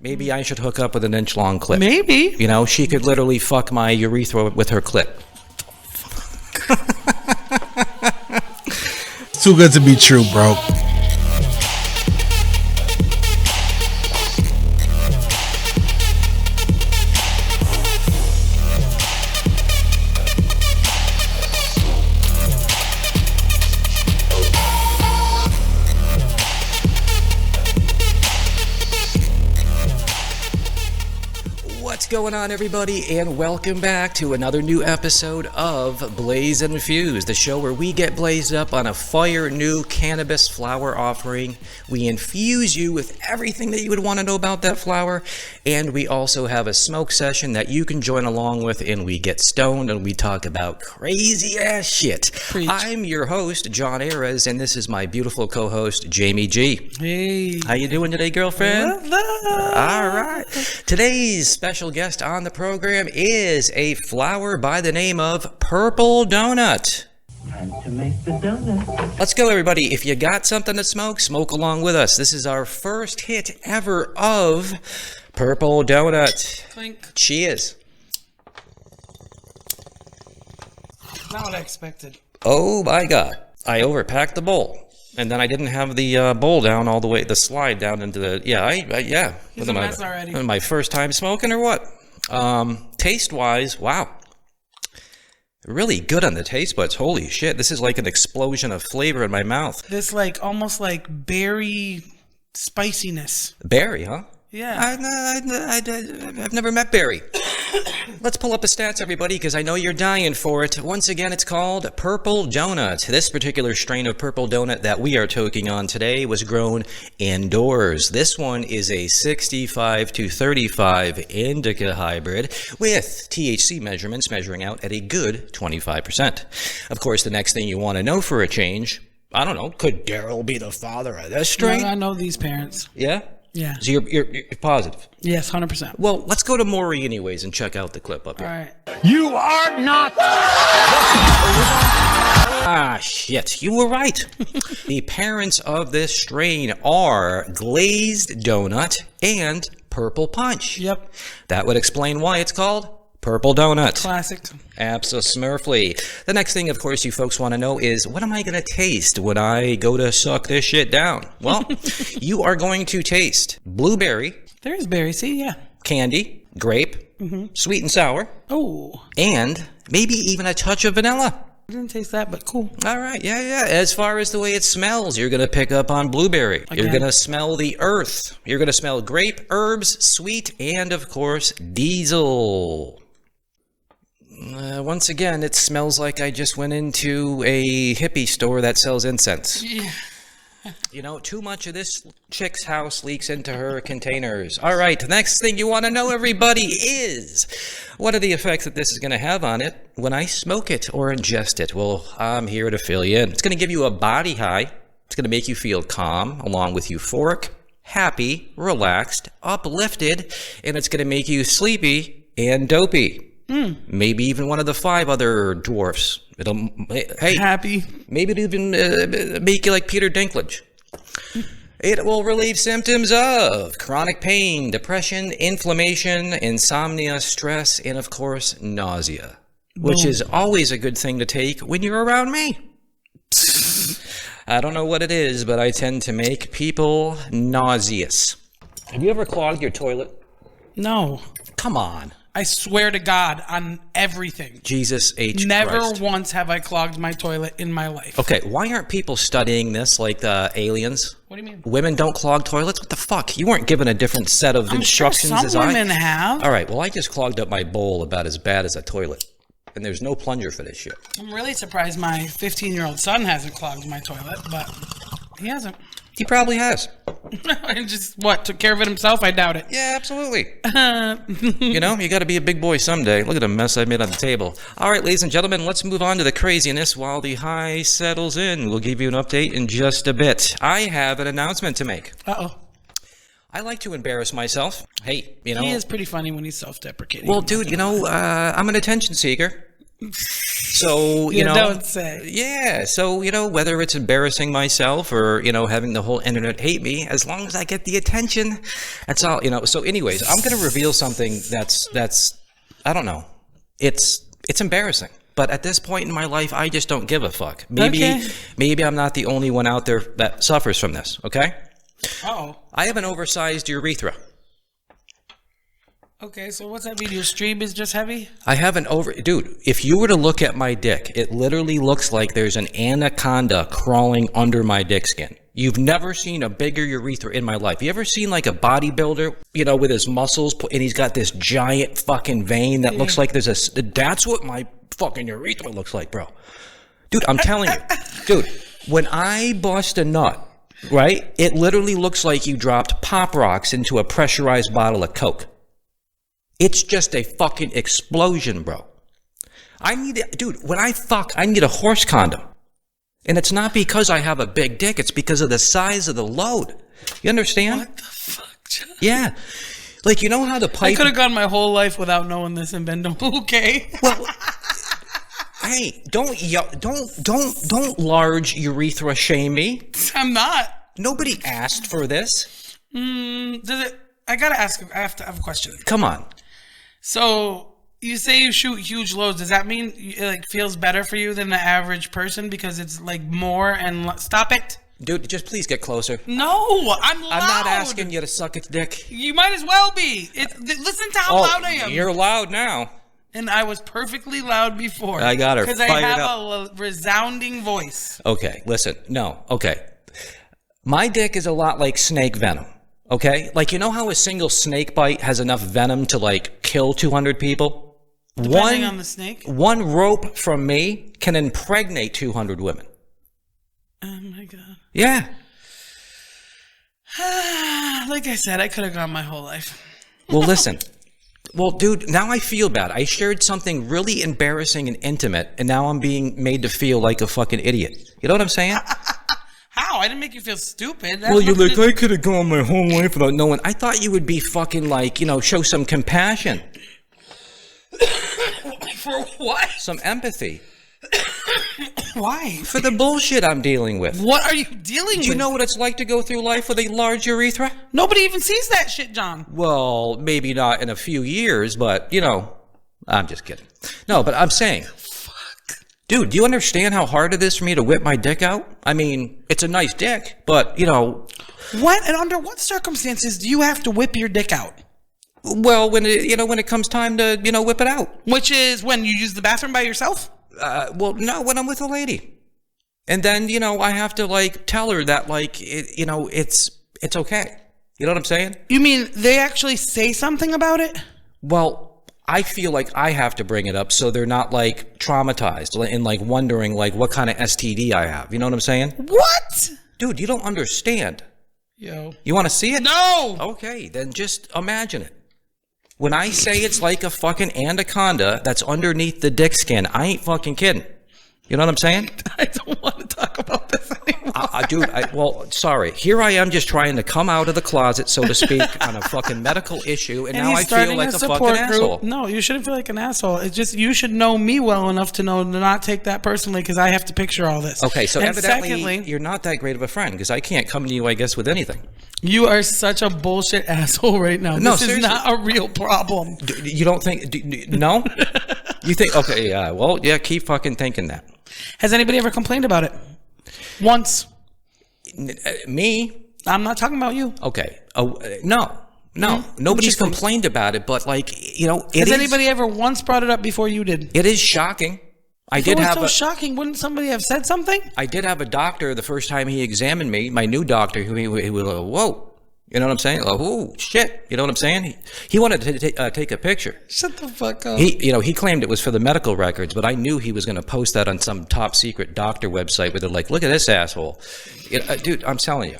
Maybe I should hook up with an inch-long clip. Maybe. You know, she could literally fuck my urethra with her clip. Too good to be true, bro. What's going on, everybody, and welcome back to another new episode of Blazed Infused, the show where we get blazed up on a fire new cannabis flower offering. We infuse you with everything that you would want to know about that flower, and we also have a smoke session that you can join along with, and we get stoned and we talk about crazy ass shit. Preach. I'm your host, John Ayres, and this is my beautiful co-host, Jaimie G. Hey. How you doing today, girlfriend? Love. All right. Today's special guest on the program is a flower by the name of Purple Donut. Time to make the donut. Let's go, everybody. If you got something to smoke, smoke along with us. This is our first hit ever of Purple Donut. Clink. Cheers. Not what I expected. Oh my God. I overpacked the bowl. And then I didn't have the bowl down all the way, the slide down into the, yeah. He's a mess already. My first time smoking or what? Taste-wise, wow. Really good on the taste buds. Holy shit, this is like an explosion of flavor in my mouth. This almost like berry spiciness. Berry, huh? Yeah. I've never met berry. Let's pull up the stats, everybody, because I know you're dying for it. Once again, it's called Purple Donut. This particular strain of Purple Donut that we are toking on today was grown indoors. This one is a 65 to 35 Indica hybrid with THC measurements measuring out at a good 25%. Of course, the next thing you want to know for a change, I don't know, could Daryl be the father of this strain? I know these parents. Yeah? Yeah. So you're positive? Yes, 100%. Well, let's go to Maury anyways and check out the clip up here. All right. You are not. Ah, shit. You were right. The parents of this strain are Glazed Donut and Purple Punch. Yep. That would explain why it's called Purple Donut. Classic. Abso-smurfly. The next thing, of course, you folks want to know is, what am I going to taste when I go to suck this shit down? Well, you are going to taste blueberry, There is berry. See, yeah. candy, grape, sweet and sour, Oh, and maybe even a touch of vanilla. I didn't taste that, but cool. All right, yeah. As far as the way it smells, you're going to pick up on blueberry. You're Again. going to smell the earth. You're going to smell grape, herbs, sweet, and, of course, diesel. Once again, it smells like I just went into a hippie store that sells incense. Yeah. You know, too much of this chick's house leaks into her containers. All right, the next thing you want to know, everybody, is what are the effects that this is going to have on it when I smoke it or ingest it? Well, I'm here to fill you in. It's going to give you a body high. It's going to make you feel calm, along with euphoric, happy, relaxed, uplifted, and it's going to make you sleepy and dopey. Maybe even one of the 5 other dwarfs. It'll, hey, Happy. maybe it'll even make you like Peter Dinklage. It will relieve symptoms of chronic pain, depression, inflammation, insomnia, stress, and of course, nausea. Which Boom. is always a good thing to take when you're around me. I don't know what it is, but I tend to make people nauseous. Have you ever clogged your toilet? No. Come on. I swear to God on everything. Jesus H. Never Christ. once have I clogged my toilet in my life. Okay, why aren't people studying this like the aliens? What do you mean? Women don't clog toilets? What the fuck? You weren't given a different set of instructions I'm as sure I. some women have. All right, well, I just clogged up my bowl about as bad as a toilet. And there's no plunger for this shit. I'm really surprised my 15-year-old son hasn't clogged my toilet, but he hasn't. He probably has. And just, took care of it himself? I doubt it. Yeah, absolutely. You know, you got to be a big boy someday. Look at the mess I made on the table. All right, ladies and gentlemen, let's move on to the craziness while the high settles in. We'll give you an update in just a bit. I have an announcement to make. Uh-oh. I like to embarrass myself. Hey, you know. He is pretty funny when he's self-deprecating. Well, dude, you know, I'm an attention seeker. So, you You know, don't say. yeah. So, you know, whether it's embarrassing myself or, you know, having the whole internet hate me, as long as I get the attention, that's all, you know. So anyways, I'm going to reveal something that's, I don't know. It's embarrassing. But at this point in my life, I just don't give a fuck. Maybe I'm not the only one out there that suffers from this, okay? Oh. I have an oversized urethra. Okay, so what's that mean? Your stream is just heavy? I have an dude, if you were to look at my dick, it literally looks like there's an anaconda crawling under my dick skin. You've never seen a bigger urethra in my life. You ever seen like a bodybuilder, you know, with his muscles, and he's got this giant fucking vein that looks like that's what my fucking urethra looks like, bro. Dude, I'm telling you. Dude, when I bust a nut, right, it literally looks like you dropped Pop Rocks into a pressurized bottle of Coke. It's just a fucking explosion, bro. Dude, when I fuck, I need a horse condom. And it's not because I have a big dick, it's because of the size of the load. You understand? What the fuck, John? Yeah. Like, you know how the pipe... I could have gone my whole life without knowing this and been okay. Well, hey, don't large urethra shame me. I'm not. Nobody asked for this. I gotta ask, I have a question. Come on. So, you say you shoot huge loads. Does that mean it like feels better for you than the average person because it's like more and stop it? Dude, just please get closer. No, I'm loud. I'm not asking you to suck its dick. You might as well be. Listen to how loud I am. You're loud now. And I was perfectly loud before. I got her because I fired have up. a resounding voice. Okay, listen. No, okay. My dick is a lot like snake venom. Okay? Like, you know how a single snake bite has enough venom to, like, kill 200 people? Depending on the snake? One rope from me can impregnate 200 women. Oh, my God. Yeah. Like I said, I could have gone my whole life. Well, listen. Well, dude, now I feel bad. I shared something really embarrassing and intimate, and now I'm being made to feel like a fucking idiot. You know what I'm saying? How? I didn't make you feel stupid. Well, you're like, I could have gone my whole life without knowing. I thought you would be fucking like, you know, show some compassion. For what? Some empathy. Why? For the bullshit I'm dealing with. What are you dealing with? Do you know what it's like to go through life with a large urethra? Nobody even sees that shit, John. Well, maybe not in a few years, but, you know, I'm just kidding. No, but I'm saying... Dude, do you understand how hard it is for me to whip my dick out? I mean, it's a nice dick, but, you know... What? And under what circumstances do you have to whip your dick out? Well, when it comes time to, you know, whip it out. Which is when you use the bathroom by yourself? Well, no, when I'm with a lady. And then, you know, I have to, like, tell her that, like, you know, it's okay. You know what I'm saying? You mean they actually say something about it? Well... I feel like I have to bring it up so they're not, like, traumatized and, like, wondering, like, what kind of STD I have. You know what I'm saying? What? Dude, you don't understand. Yo. You want to see it? No! Okay, then just imagine it. When I say it's like a fucking anaconda that's underneath the dick skin, I ain't fucking kidding. You know what I'm saying? I don't want to talk about this anymore. Dude, well, sorry. Here I am just trying to come out of the closet, so to speak, on a fucking medical issue, and now I feel like a fucking asshole. No, you shouldn't feel like an asshole. It's just you should know me well enough to know to not take that personally because I have to picture all this. Okay, so and evidently secondly, you're not that great of a friend because I can't come to you, I guess, with anything. You are such a bullshit asshole right now. No, this seriously. is not a real problem. You don't think... No? You think... Okay, yeah, well, yeah, keep fucking thinking that. Has anybody ever complained about it? Once. Me? I'm not talking about you. Okay. Oh, no. Nobody's complained about it, but, like, you know, Has anybody ever once brought it up before you did? It is shocking. If it was so shocking, wouldn't somebody have said something? I did have a doctor the first time he examined me, my new doctor, who he was like, whoa. You know what I'm saying? Like, oh, shit. You know what I'm saying? He wanted to take a picture. Shut the fuck up. He claimed it was for the medical records, but I knew he was going to post that on some top secret doctor website where they're like, look at this asshole. Dude, I'm telling you.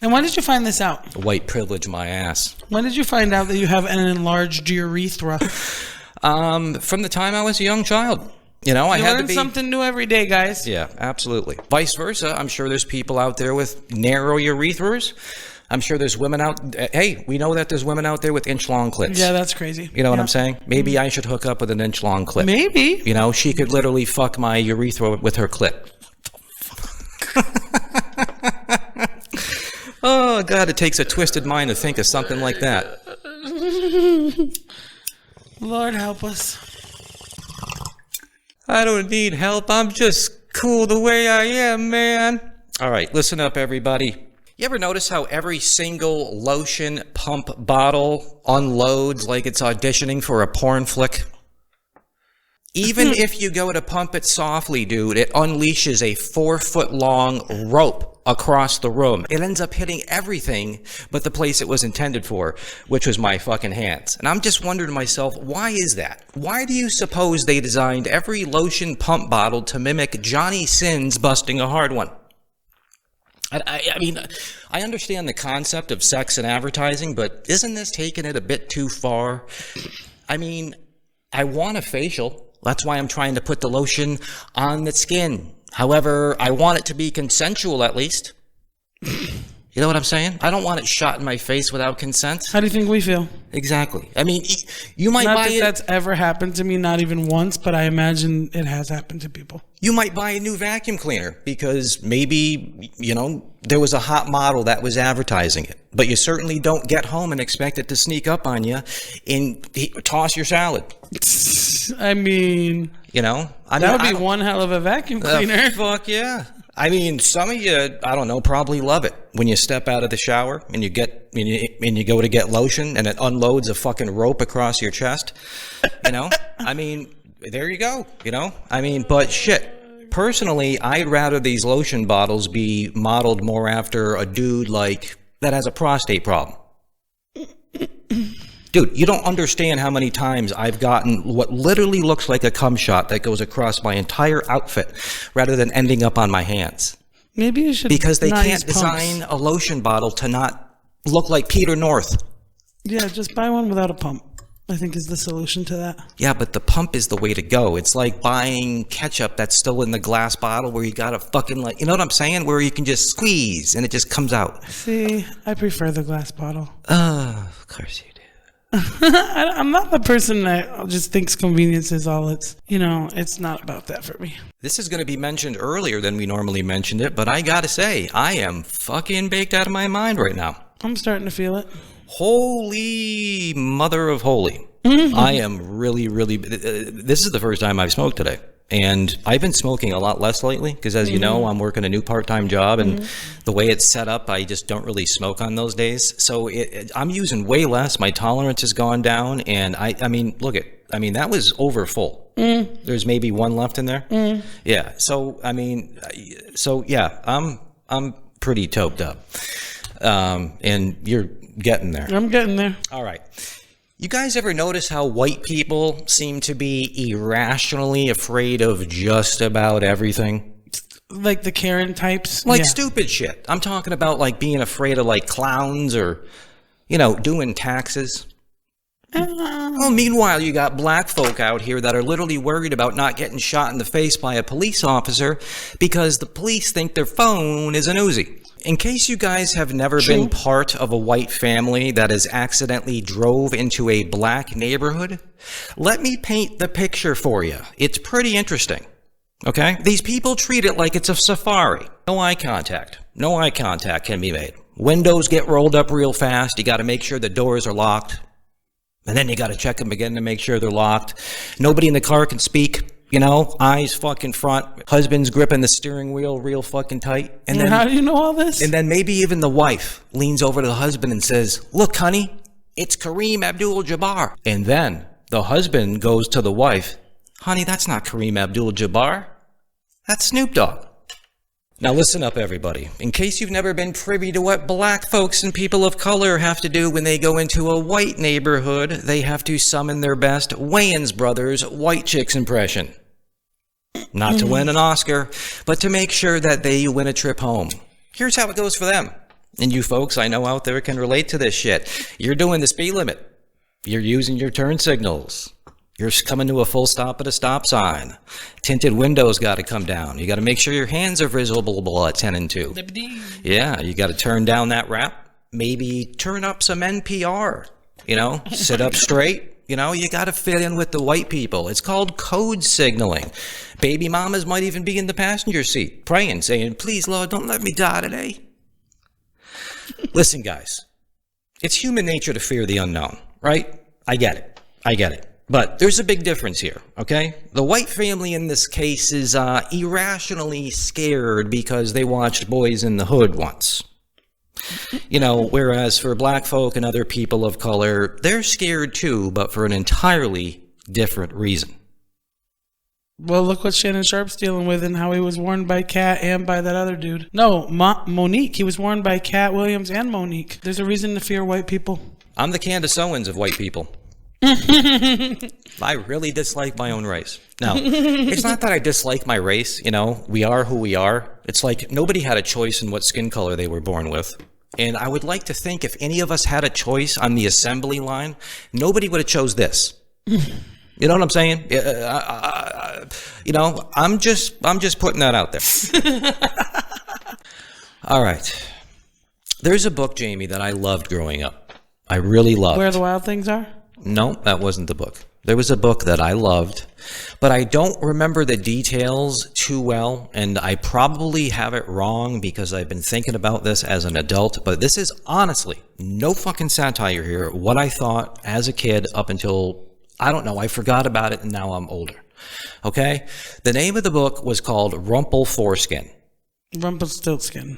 And when did you find this out? White privilege my ass. When did you find out that you have an enlarged urethra? From the time I was a young child. You know, I had to be... something new every day, guys. Yeah, absolutely. Vice versa, I'm sure there's people out there with narrow urethras. I'm sure there's women out. Hey, we know that there's women out there with inch-long clits. Yeah, that's crazy. You know what I'm saying? Maybe I should hook up with an inch-long clit. Maybe. You know, she could literally fuck my urethra with her clit. Oh, God, it takes a twisted mind to think of something like that. Lord help us. I don't need help. I'm just cool the way I am, man. All right, listen up, everybody. You ever notice how every single lotion pump bottle unloads like it's auditioning for a porn flick? Even if you go to pump it softly, dude, it unleashes a 4-foot-long rope across the room. It ends up hitting everything but the place it was intended for, which was my fucking hands. And I'm just wondering to myself, why is that? Why do you suppose they designed every lotion pump bottle to mimic Johnny Sins busting a hard one? I mean, I understand the concept of sex and advertising, but isn't this taking it a bit too far? I mean, I want a facial. That's why I'm trying to put the lotion on the skin. However, I want it to be consensual at least. You know what I'm saying? I don't want it shot in my face without consent. How do you think we feel? Exactly. I mean, you might Not buy that it. that's ever happened to me, not even once, but I imagine it has happened to people. You might buy a new vacuum cleaner because maybe, you know, there was a hot model that was advertising it. But you certainly don't get home and expect it to sneak up on you and toss your salad. I mean, You know? that would be one hell of a vacuum cleaner. Fuck yeah. I mean, some of you, I don't know, probably love it when you step out of the shower and you go to get lotion and it unloads a fucking rope across your chest. You know? I mean, there you go. You know? I mean, but shit. Personally, I'd rather these lotion bottles be modeled more after a dude like that has a prostate problem. Dude, you don't understand how many times I've gotten what literally looks like a cum shot that goes across my entire outfit rather than ending up on my hands. Maybe you should Because they not can't use pumps. design a lotion bottle to not look like Peter North. Yeah, just buy one without a pump, I think is the solution to that. Yeah, but the pump is the way to go. It's like buying ketchup that's still in the glass bottle where you gotta fucking like, you know what I'm saying? Where you can just squeeze and it just comes out. See, I prefer the glass bottle. Of course you do. I'm not the person that just thinks convenience is all it's, you know, it's not about that for me. This is going to be mentioned earlier than we normally mentioned it, but I gotta say, I am fucking baked out of my mind right now. I'm starting to feel it. Holy mother of holy. I am really, really, this is the first time I've smoked today. And I've been smoking a lot less lately because, as you know, I'm working a new part-time job, and the way it's set up, I just don't really smoke on those days. So I'm using way less. My tolerance has gone down, and I mean, look at, I mean, that was over full. There's maybe one left in there. Yeah. So I mean, yeah, I'm pretty toped up, and you're getting there. I'm getting there. All right. You guys ever notice how white people seem to be irrationally afraid of just about everything? Like the Karen types? Like Yeah. stupid shit. I'm talking about like being afraid of like clowns or, you know, doing taxes. Well, meanwhile, you got black folk out here that are literally worried about not getting shot in the face by a police officer because the police think their phone is an Uzi. In case you guys have never been part of a white family that has accidentally drove into a black neighborhood, let me paint the picture for you. It's pretty interesting. Okay? These people treat it like it's a safari. No eye contact. No eye contact can be made. Windows get rolled up real fast. You got to make sure the doors are locked. And then you got to check them again to make sure they're locked. Nobody in the car can speak. You know, eyes fucking front. Husband's gripping the steering wheel real fucking tight. And then, how do you know all this? and then maybe even the wife leans over to the husband and says, "Look, honey, it's Kareem Abdul-Jabbar." And then the husband goes to the wife, "Honey, that's not Kareem Abdul-Jabbar. That's Snoop Dogg." Now listen up, everybody. In case you've never been privy to what black folks and people of color have to do when they go into a white neighborhood, they have to summon their best Wayans Brothers white chicks impression. Not to win an Oscar, but to make sure that they win a trip home. Here's how it goes for them. And you folks I know out there can relate to this shit. You're doing the speed limit. You're using your turn signals. You're coming to a full stop at a stop sign. Tinted windows got to come down. You got to make sure your hands are visible at 10 and 2. Yeah, you got to turn down that wrap. maybe turn up some NPR, sit up straight. You got to fit in with the white people. It's called code signaling. Baby mamas might even be in the passenger seat praying, saying, please, Lord, don't let me die today. Listen, guys, it's human nature to fear the unknown, right? I get it. But there's a big difference here, okay? The white family in this case is irrationally scared because they watched Boys in the Hood once. Whereas for black folk and other people of color, they're scared too, but for an entirely different reason. Well, look what Shannon Sharp's dealing with and how he was warned by Cat and by that other dude. No, Monique. He was warned by Cat Williams and Monique. There's a reason to fear white people. I'm the Candace Owens of white people. I really dislike my own race. Now, it's not that I dislike my race, we are who we are. It's like nobody had a choice in what skin color they were born with. And I would like to think if any of us had a choice on the assembly line, nobody would have chose this. You know what I'm saying? I'm just putting that out there. All right. There's a book, Jaimie, that I loved growing up. I really loved. Where the Wild Things Are? No, that wasn't the book. There was a book that I loved, but I don't remember the details too well, and I probably have it wrong because I've been thinking about this as an adult, but this is honestly, no fucking satire here, what I thought as a kid up until, I don't know, I forgot about it and now I'm older. Okay? The name of the book was called Rumple Foreskin. Rumpelstiltskin.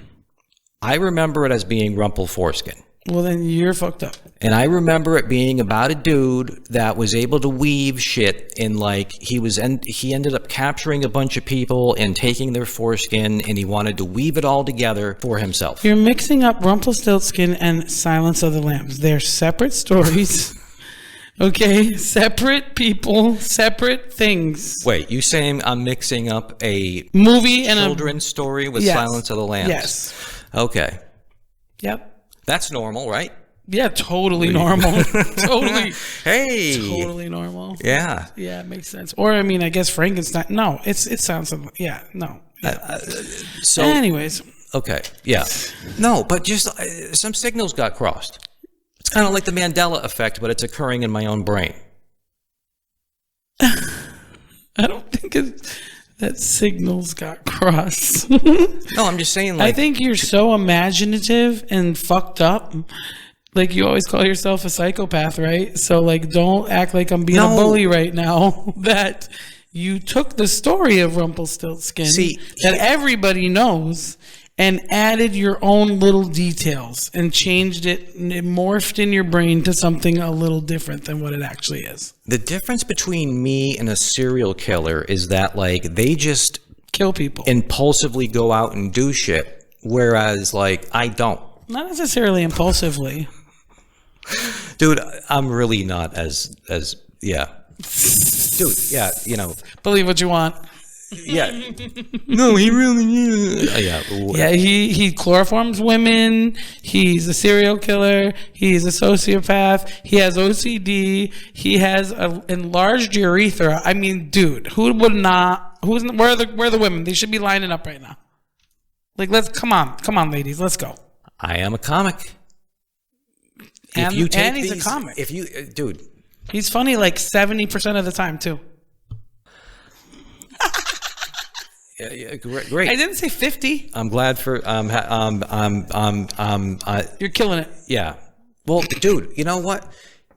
I remember it as being Rumple Foreskin. Well, then you're fucked up. And I remember it being about a dude that was able to weave shit in, like, he ended up capturing a bunch of people and taking their foreskin, and he wanted to weave it all together for himself. You're mixing up Rumpelstiltskin and Silence of the Lambs. They're separate stories. Okay? Separate people, separate things. Wait, you saying I'm mixing up a movie and children's story with Yes. Silence of the Lambs? Yes. Okay. Yep. That's normal, right? Yeah, totally normal. Totally. Hey. Totally normal. Yeah. Yeah, it makes sense. Or, I mean, I guess Frankenstein. No, it sounds, yeah, no. Yeah. So, anyways. Okay, yeah. No, but just some signals got crossed. It's kind of like the Mandela effect, but it's occurring in my own brain. I don't think that signals got crossed. No, I'm just saying, like, I think you're so imaginative and fucked up. Like, you always call yourself a psychopath, right? So, like, don't act like I'm being a bully right now. That you took the story of Rumpelstiltskin that everybody knows and added your own little details and changed it and it morphed in your brain to something a little different than what it actually is. The difference between me and a serial killer is that, like, they just kill people, impulsively go out and do shit, whereas, like, I don't. Not necessarily impulsively. Dude, I'm really not as yeah. Dude, yeah, Believe what you want. Yeah. No, he really yeah. Yeah, he chloroforms women. He's a serial killer. He's a sociopath. He has OCD. He has an enlarged urethra. I mean, dude, who would not? Where are the women? They should be lining up right now. Like, come on, ladies, let's go. I am a comic. And he's a comic. Dude, he's funny like 70% of the time too. Yeah, great. I didn't say 50. I'm glad for You're killing it. Yeah. Well, dude, you know what?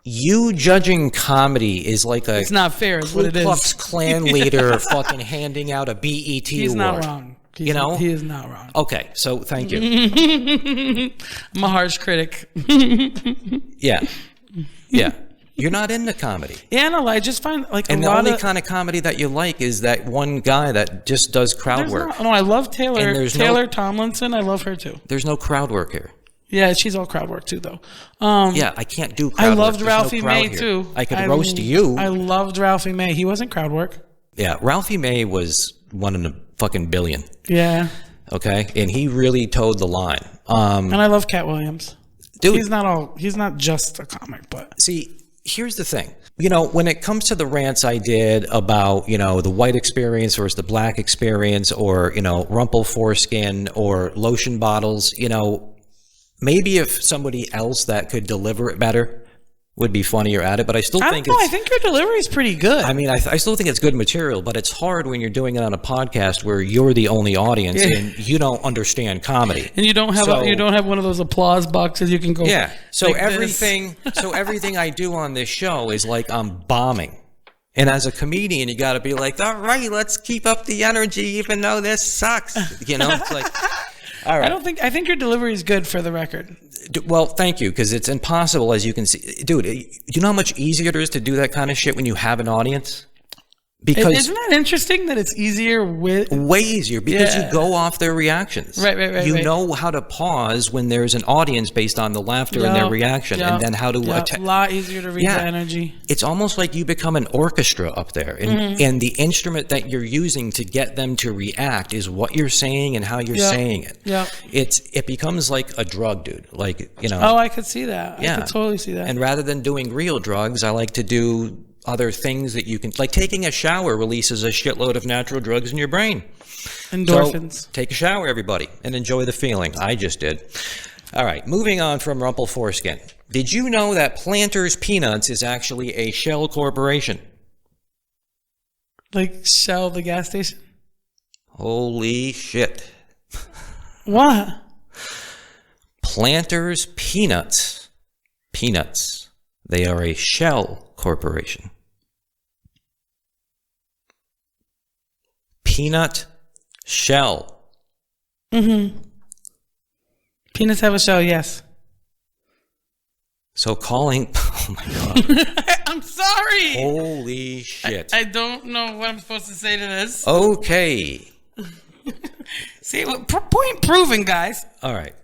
You judging comedy is like a it's not fair. Is what it Ku Klux is. Klan leader fucking handing out a BET He's award. Not wrong. He is not wrong. Okay, so thank you. I'm a harsh critic. Yeah. You're not into comedy. Yeah, no, I just find like and the only kind of comedy that you like is that one guy that just does crowd work. No, I love Taylor Tomlinson. I love her too. There's no crowd work here. Yeah, she's all crowd work too, though. Yeah, I can't do crowd work. I loved Ralphie May too. I could roast you. I loved Ralphie May. He wasn't crowd work. Yeah, Ralphie May was one in a fucking billion. Yeah. Okay, and he really towed the line. And I love Cat Williams. Dude, he's not just a comic, but see, here's the thing. When it comes to the rants I did about, the white experience versus the black experience, or, Rumple Foreskin or lotion bottles, maybe if somebody else that could deliver it better would be funnier at it, but I still think I think your delivery is pretty good. I mean, I still think it's good material, but it's hard when you're doing it on a podcast where you're the only audience and you don't understand comedy, and you don't have one of those applause boxes you can go. Yeah. So like everything I do on this show is like I'm bombing. And as a comedian, you got to be like, all right, let's keep up the energy, even though this sucks. You know, it's like, all right. I think your delivery is good, for the record. Well, thank you, because it's impossible, as you can see. Dude, you know how much easier it is to do that kind of shit when you have an audience? Because isn't that interesting that it's easier with way easier because you go off their reactions. Right. You know how to pause when there's an audience based on the laughter and their reaction, and then how to a lot easier to read the energy. It's almost like you become an orchestra up there, and the instrument that you're using to get them to react is what you're saying and how you're saying it. Yeah, it becomes like a drug, dude. Like, you know. Oh, I could see that. Yeah. I could totally see that. And rather than doing real drugs, I like to do other things that you can, like taking a shower releases a shitload of natural drugs in your brain. Endorphins. So take a shower, everybody, and enjoy the feeling. I just did. All right, moving on from Rumple Foreskin. Did you know that Planters Peanuts is actually a shell corporation? Like Shell, the gas station? Holy shit. What? Planters Peanuts. They are a shell corporation. Peanut shell. Peanuts have a shell, yes. So calling, oh my God. I'm sorry. Holy shit. I don't know what I'm supposed to say to this. Okay. See, point proven, guys. All right.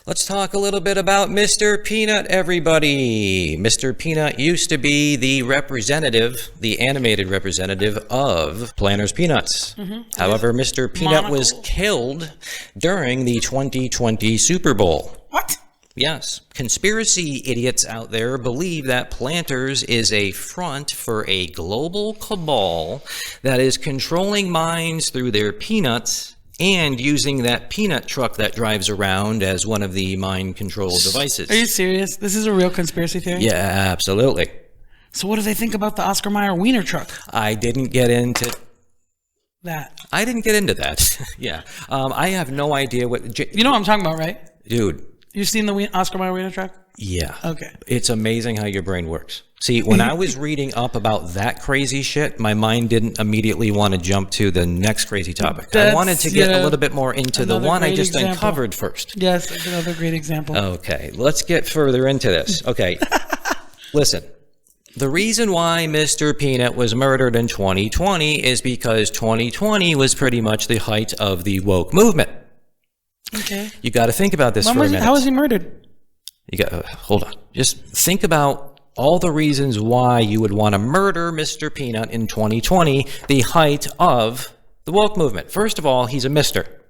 Let's talk a little bit about Mr. Peanut, everybody. Mr. Peanut used to be the representative, the animated representative of Planters Peanuts. However, Mr. Peanut was killed during the 2020 Super Bowl. What? Yes. Conspiracy idiots out there believe that Planters is a front for a global cabal that is controlling minds through their peanuts and using that peanut truck that drives around as one of the mind control devices. Are you serious? This is a real conspiracy theory? Yeah, absolutely. So what do they think about the Oscar Mayer wiener truck? I didn't get into that. Yeah. I have no idea what... You know what I'm talking about, right? Dude. You've seen the Oscar Mayer wiener truck? Yeah. Okay. It's amazing how your brain works. See, when I was reading up about that crazy shit, my mind didn't immediately want to jump to the next crazy topic. I wanted to get a little bit more into the one I just uncovered first. Yes, that's another great example. Okay, let's get further into this. Okay, listen. The reason why Mr. Peanut was murdered in 2020 is because 2020 was pretty much the height of the woke movement. Okay. You got to think about this for a minute. How was he murdered? You got hold on. Just think about all the reasons why you would want to murder Mr. Peanut in 2020, the height of the woke movement. First of all, he's a mister.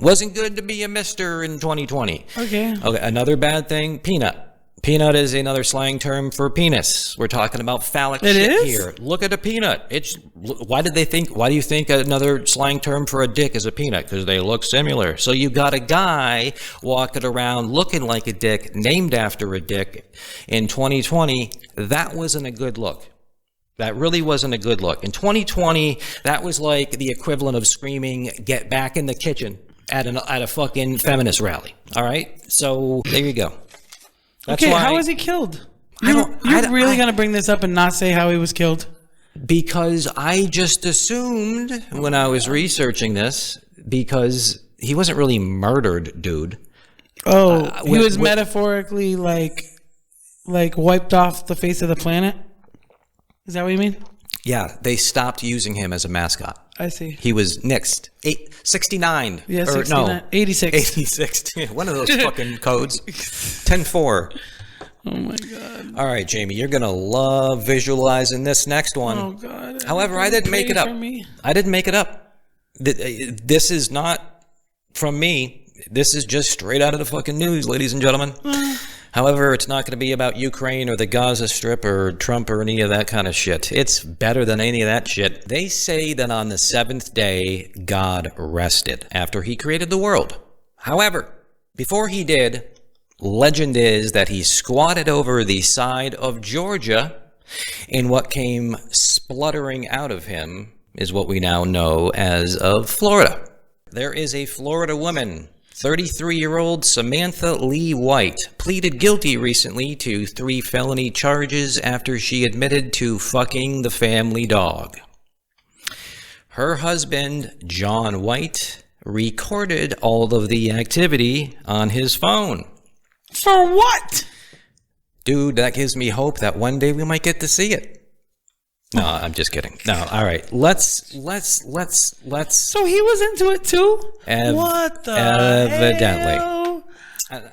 Wasn't good to be a mister in 2020. Okay. Another bad thing, peanut. Peanut is another slang term for penis. We're talking about phallic shit here. Look at a peanut. Why do you think another slang term for a dick is a peanut? Because they look similar. So you got a guy walking around looking like a dick, named after a dick in 2020. That wasn't a good look. That really wasn't a good look. In 2020, that was like the equivalent of screaming, "Get back in the kitchen" at a fucking feminist rally. All right? So there you go. That's okay, why, how was he killed? You're really going to bring this up and not say how he was killed? Because I just assumed when I was researching this, because he wasn't really murdered, dude. Oh, he was metaphorically like wiped off the face of the planet? Is that what you mean? Yeah, they stopped using him as a mascot. I see. He was nixed. 69. Yeah, 69. No, 86. 86. One of those fucking codes. 10-4. Oh, my God. All right, Jaimie, you're going to love visualizing this next one. Oh, God. However, I didn't make it up. I didn't make it up. This is not from me. This is just straight out of the fucking news, ladies and gentlemen. However, it's not going to be about Ukraine or the Gaza Strip or Trump or any of that kind of shit. It's better than any of that shit. They say that on the seventh day, God rested after he created the world. However, Before he did, legend is that he squatted over the side of Georgia, and what came spluttering out of him is what we now know as of Florida. There is a Florida woman, 33-year-old Samantha Lee White, pleaded guilty recently to 3 felony charges after she admitted to fucking the family dog. Her husband, John White, recorded all of the activity on his phone. For what? Dude, that gives me hope that one day we might get to see it. No, I'm just kidding. No, all right. Let's. So he was into it too? What the evidently. hell?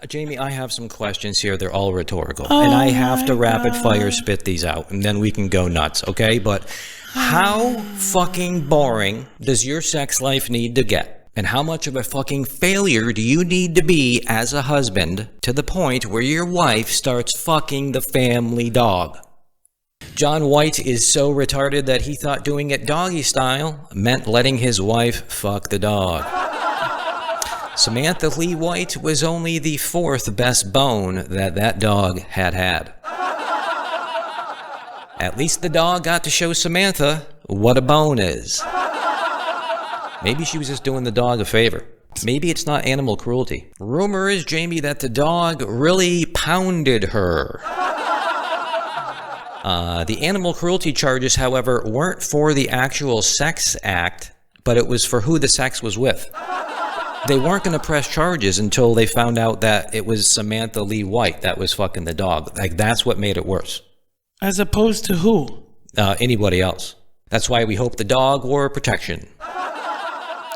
Jaimie, I have some questions here. They're all rhetorical. And I have to rapid fire spit these out, and then we can go nuts, okay? But how fucking boring does your sex life need to get? And how much of a fucking failure do you need to be as a husband to the point where your wife starts fucking the family dog? John White is so retarded that he thought doing it doggy style meant letting his wife fuck the dog. Samantha Lee White was only the 4th best bone that dog had had. At least the dog got to show Samantha what a bone is. Maybe she was just doing the dog a favor. Maybe it's not animal cruelty. Rumor is, Jaimie, that the dog really pounded her. The animal cruelty charges, however, weren't for the actual sex act, but it was for who the sex was with. They weren't going to press charges until they found out that it was Samantha Lee White that was fucking the dog. Like, that's what made it worse. As opposed to who? Anybody else. That's why we hope the dog wore protection.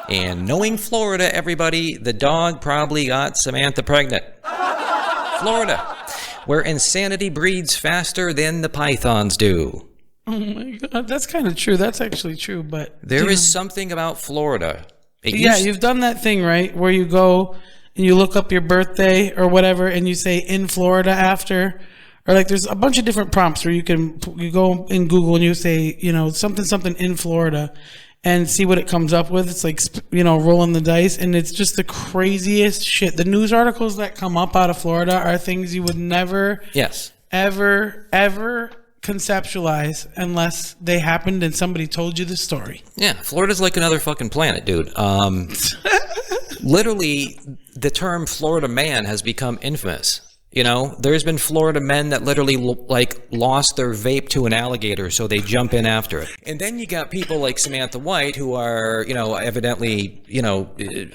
And knowing Florida, everybody, the dog probably got Samantha pregnant. Florida, where insanity breeds faster than the pythons do. Oh my God, that's kind of true. That's actually true, but... There is something about Florida. You've done that thing, right? Where you go and you look up your birthday or whatever and you say in Florida after... Or like there's a bunch of different prompts where you go in Google and you say, something in Florida and see what it comes up with. It's like, rolling the dice, and it's just the craziest shit. The news articles that come up out of Florida are things you would never, ever conceptualize unless they happened and somebody told you the story. Yeah, Florida's like another fucking planet, dude. Literally, the term Florida man has become infamous. There's been Florida men that literally lost their vape to an alligator, so they jump in after it. And then you got people like Samantha White who are, evidently, they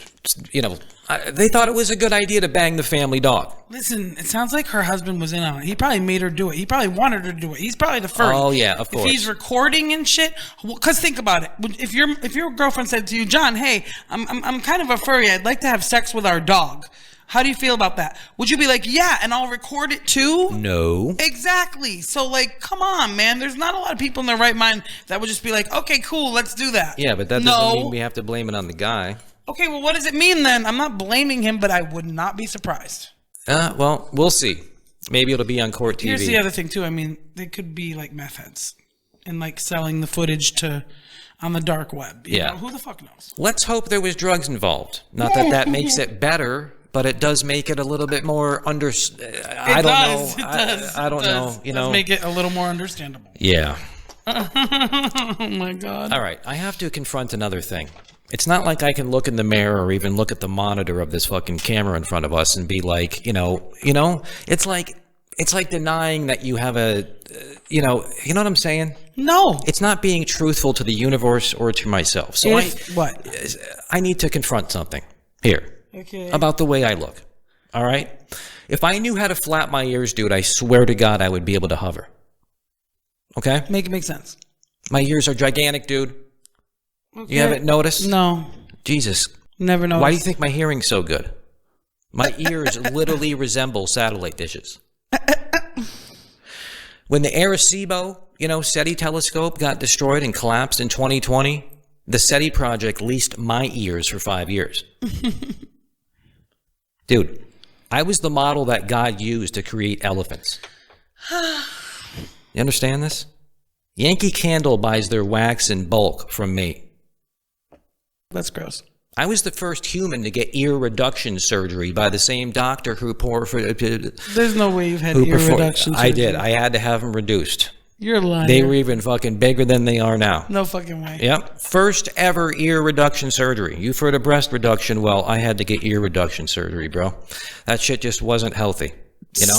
thought it was a good idea to bang the family dog. Listen, it sounds like her husband was in on it. He probably made her do it. He probably wanted her to do it. He's probably the furry. Oh yeah, of course. If he's recording and shit, because think about it. If your girlfriend said to you, John, hey, I'm kind of a furry. I'd like to have sex with our dog. How do you feel about that? Would you be like, yeah, and I'll record it too? No. Exactly. So, come on, man. There's not a lot of people in their right mind that would just be like, okay, cool, let's do that. Yeah, but that doesn't mean we have to blame it on the guy. Okay, well, what does it mean then? I'm not blaming him, but I would not be surprised. Well, we'll see. Maybe it'll be on court TV. Here's the other thing, too. I mean, they could be like meth heads and selling the footage on the dark web. You know? Who the fuck knows? Let's hope there was drugs involved. Not that makes it better, but it does make it a little bit more I don't know. It does make it a little more understandable. Yeah. Oh my God. All right. I have to confront another thing. It's not like I can look in the mirror or even look at the monitor of this fucking camera in front of us and be like, it's like denying that you have a, you know what I'm saying? No. It's not being truthful to the universe or to myself. So I need to confront something here. Okay. About the way I look. All right? If I knew how to flap my ears, dude, I swear to God I would be able to hover. Okay? Make sense. My ears are gigantic, dude. Okay. You haven't noticed? No. Jesus. Never noticed. Why do you think my hearing's so good? My ears literally resemble satellite dishes. When the Arecibo, SETI telescope got destroyed and collapsed in 2020, the SETI project leased my ears for 5 years. Dude, I was the model that God used to create elephants. You understand this? Yankee Candle buys their wax in bulk from me. That's gross. I was the first human to get ear reduction surgery by the same doctor who There's no way you've had ear reduction surgery. I did. I had to have them reduced. You're a liar. They were even fucking bigger than they are now. No fucking way. Yep. First ever ear reduction surgery. You've heard of breast reduction. Well, I had to get ear reduction surgery, bro. That shit just wasn't healthy. You know?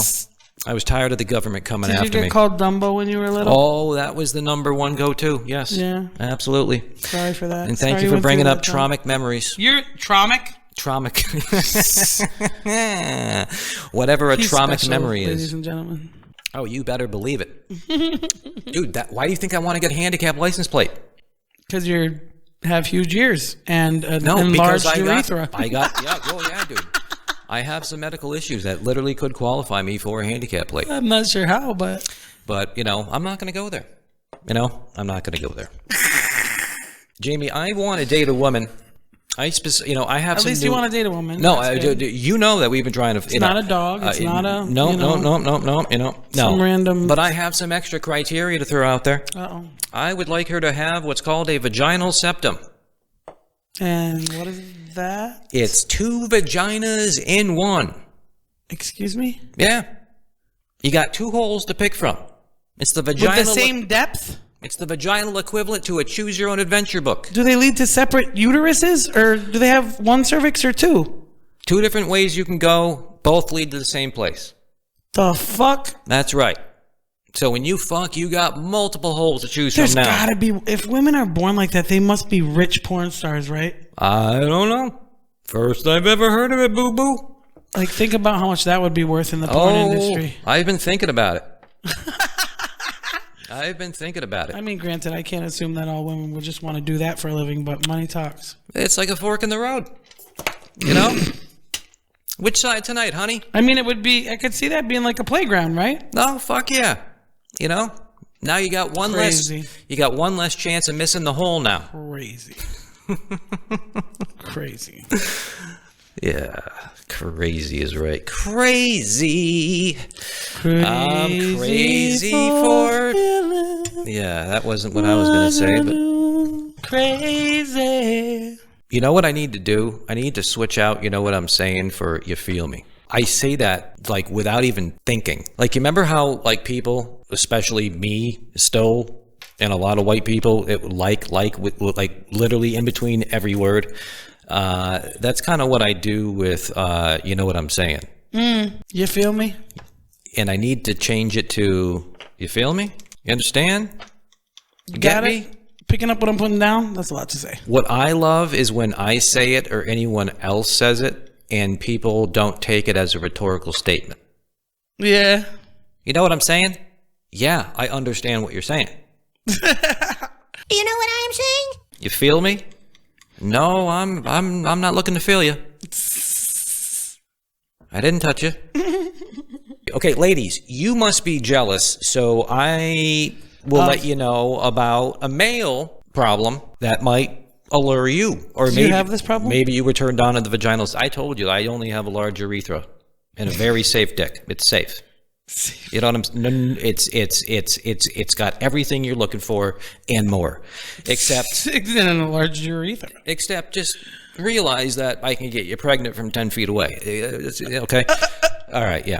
I was tired of the government coming after me. Did you get called Dumbo when you were little? Oh, that was the number one go-to. Yes. Yeah. Absolutely. Sorry for that. And thank you for bringing up traumatic memories. You're traumatic? Traumatic. Whatever a traumatic memory is. Ladies and gentlemen. Oh, you better believe it. Dude, why do you think I want to get a handicap license plate? Because you have huge ears and an enlarged urethra. Yeah, dude. I have some medical issues that literally could qualify me for a handicap plate. I'm not sure how, but you know, I'm not going to go there. You know, I'm not going to go there. Jaimie, I want to date a woman. I have at some. At least you want to date a woman. No, you know that we've been trying to. It's not a dog. It's not a. No. You know, some random. But I have some extra criteria to throw out there. Uh-oh. I would like her to have what's called a vaginal septum. And what is that? It's 2 vaginas in one. Excuse me? Yeah. You got 2 holes to pick from. It's the vaginal. With the same depth? It's the vaginal equivalent to a choose your own adventure book. Do they lead to separate uteruses, or do they have one cervix or 2? 2 different ways you can go. Both lead to the same place. The fuck? That's right. So when you fuck, you got multiple holes to choose from now. There's gotta be, if women are born like that, they must be rich porn stars, right? I don't know. First I've ever heard of it, boo-boo. Like, think about how much that would be worth in the porn industry. I've been thinking about it. I've been thinking about it. I mean, granted, I can't assume that all women would just want to do that for a living, but money talks. It's like a fork in the road. You know? Which side tonight, honey? I mean, it would be, I could see that being like a playground, right? No, fuck yeah. You know? Now you got one less chance of missing the hole now. Crazy. Crazy. Yeah. Crazy is right. Crazy. I'm crazy for... Yeah, that wasn't what I was going to say, but... Crazy. You know what I need to do? I need to switch out, you know what I'm saying, for you feel me. I say that, like, without even thinking. Like, you remember how, like, people, especially me, still, and a lot of white people, it like, with like, literally in between every word. That's kind of what I do with, you know what I'm saying. You feel me? And I need to change it to, you feel me? You understand? You Got me? Picking up what I'm putting down? That's a lot to say. What I love is when I say it or anyone else says it and people don't take it as a rhetorical statement. Yeah. You know what I'm saying? Yeah, I understand what you're saying. You know what I'm saying? You feel me? No, I'm not looking to feel you. I didn't touch you. Okay, ladies, you must be jealous, so I will let you know about a male problem that might allure you. Or Do maybe you have this problem? Maybe you were turned on to the vaginals. I told you I only have a large urethra and a very safe dick. It's safe. You know what I'm? It's got everything you're looking for and more, except in a large urethra. Except just realize that I can get you pregnant from 10 feet away. Okay. All right. Yeah.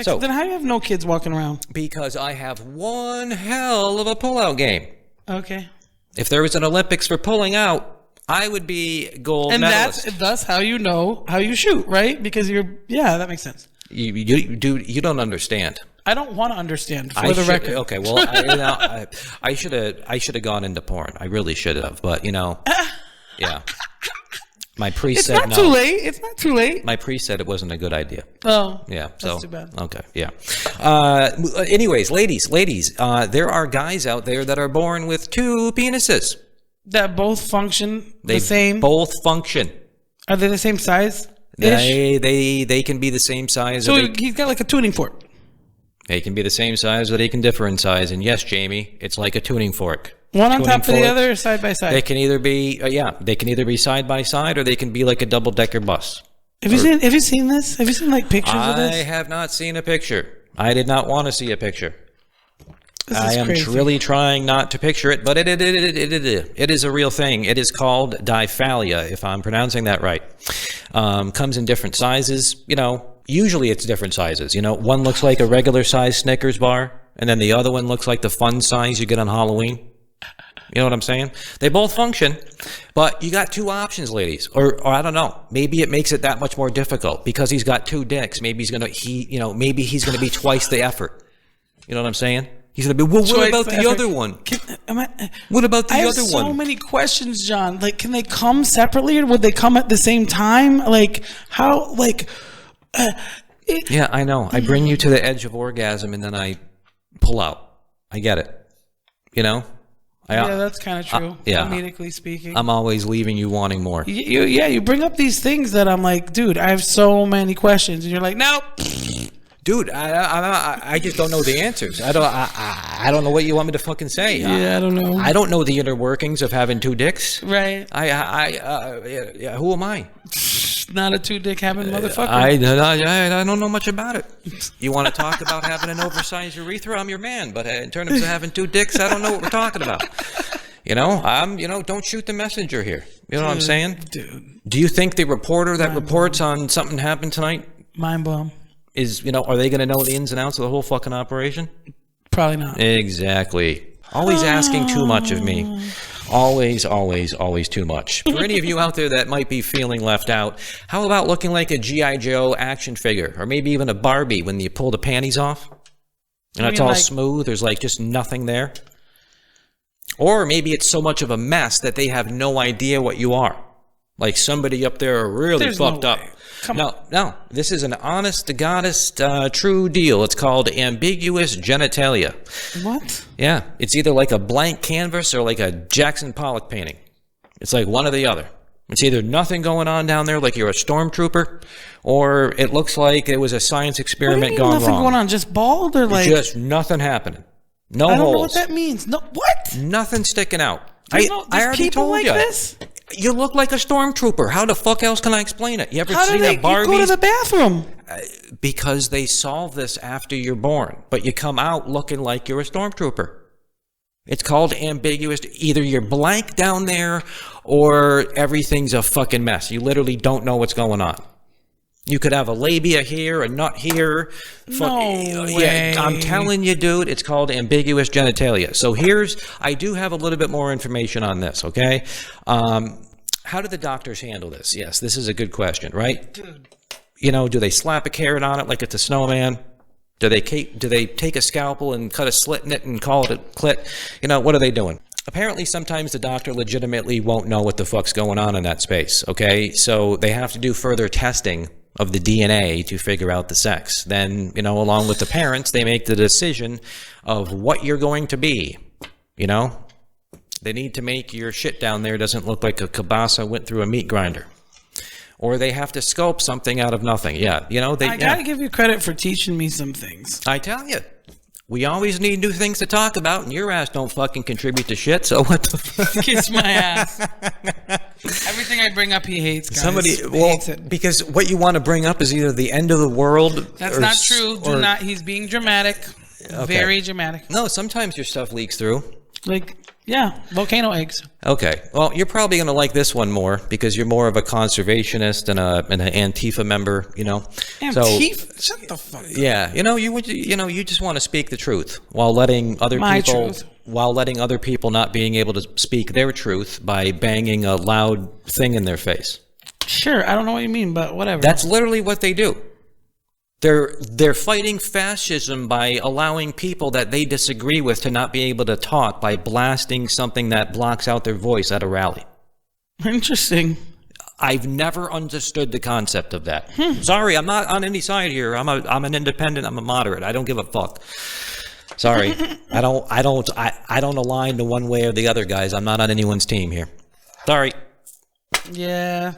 So then, how do you have no kids walking around? Because I have one hell of a pullout game. Okay. If there was an Olympics for pulling out, I would be gold medalist. And that's how you know how you shoot, right? Because that makes sense. You don't understand. I don't want to understand, for the record. Okay, well, I should have gone into porn. I really should have, but yeah. My priest said no. It's not too late. It's not too late. My priest said it wasn't a good idea. Oh, yeah. That's too bad. Okay, yeah. Anyways, ladies, there are guys out there that are born with 2 penises. That both function the same? They both function. Are they the same size? They can be the same size. So he's got like a tuning fork. They can be the same size, or they can differ in size. And yes, Jaimie, it's like a tuning fork. One on top of the other, or side by side? They can either be, they can either be side by side, or they can be like a double-decker bus. Have you seen this? Have you seen like pictures of this? I have not seen a picture. I did not want to see a picture. I am crazy. really trying not to picture it, but it is a real thing. It is called diphallia, if I'm pronouncing that right. Comes in different sizes. You know, usually it's different sizes. You know, one looks like a regular size Snickers bar, and then the other one looks like the fun size you get on Halloween. You know what I'm saying? They both function, but you got two options, ladies. Or I don't know. Maybe it makes it that much more difficult because he's got two dicks. Maybe he's gonna be twice the effort. You know what I'm saying? He's gonna be. Well, what about the other one? What about the other one? I have so many questions, John. Like, can they come separately, or would they come at the same time? Like, how? Like, Yeah, I know. I bring you to the edge of orgasm, and then I pull out. I get it. You know. yeah, that's kind of true. Yeah. Comedically speaking, I'm always leaving you wanting more. you bring up these things that I'm like, dude, I have so many questions, and you're like, no. Dude, I just don't know the answers. I don't know what you want me to fucking say. Yeah, I don't know. I don't know the inner workings of having two dicks. Right. Yeah, who am I? Not a two-dick having motherfucker. I don't know much about it. You want to talk about having an oversized urethra? I'm your man. But in terms of having two dicks, I don't know what we're talking about. You know, don't shoot the messenger here. You know what I'm saying? Dude. Do you think the reporter that reports on something happened tonight Mind blown. are they going to know the ins and outs of the whole fucking operation? Probably not. Exactly. Always asking too much of me. Always, always, always too much. For any of you out there that might be feeling left out, how about looking like a G.I. Joe action figure? Or maybe even a Barbie when you pull the panties off? And it's all smooth, there's like just nothing there? Or maybe it's so much of a mess that they have no idea what you are. Like somebody up there really fucked up. No, this is an honest to goddess true deal. It's called ambiguous genitalia. What? Yeah, it's either like a blank canvas or like a Jackson Pollock painting. It's like one or the other. It's either nothing going on down there like you're a stormtrooper, or it looks like it was a science experiment gone wrong. Nothing going on, just bald or like... Just nothing happening. No I don't holes. know what that means. No, what? Nothing sticking out. There's I already people told like you. this? You look like a stormtrooper. How the fuck else can I explain it? You ever How seen do they a Barbie? go to the bathroom? Because they solve this after you're born, but you come out looking like you're a stormtrooper. It's called ambiguous. Either you're blank down there or everything's a fucking mess. You literally don't know what's going on. You could have a labia here, a nut here. No way. Yeah, I'm telling you, dude, it's called ambiguous genitalia. So I do have a little bit more information on this, okay? How do the doctors handle this? Yes, this is a good question, right? Dude. You know, do they slap a carrot on it like it's a snowman? Do they take a scalpel and cut a slit in it and call it a clit? You know, what are they doing? Apparently, sometimes the doctor legitimately won't know what the fuck's going on in that space, okay? So they have to do further testing of the DNA to figure out the sex. Then, you know, along with the parents, they make the decision of what you're going to be, you know? They need to make your shit down there doesn't look like a kielbasa went through a meat grinder. Or they have to sculpt something out of nothing. Yeah, you know, I gotta give you credit for teaching me some things. I tell you. We always need new things to talk about, and your ass don't fucking contribute to shit, so what the fuck? Kiss my ass. Everything I bring up, he hates, guys. Hates it. Because what you want to bring up is either the end of the world. That's not true. He's being dramatic. Okay. Very dramatic. No, sometimes your stuff leaks through. Like, yeah, volcano eggs. Okay. Well, you're probably going to like this one more because you're more of a conservationist and an Antifa member, you know. Antifa? Shut the fuck up. Yeah. You just want to speak the truth while letting other people not being able to speak their truth by banging a loud thing in their face. Sure, I don't know what you mean, but whatever. That's literally what they do. They're fighting fascism by allowing people that they disagree with to not be able to talk by blasting something that blocks out their voice at a rally. Interesting. I've never understood the concept of that. Sorry, I'm not on any side here. I'm an independent. I'm a moderate. I don't give a fuck. Sorry, I don't align to one way or the other, guys. I'm not on anyone's team here. Sorry. Yeah.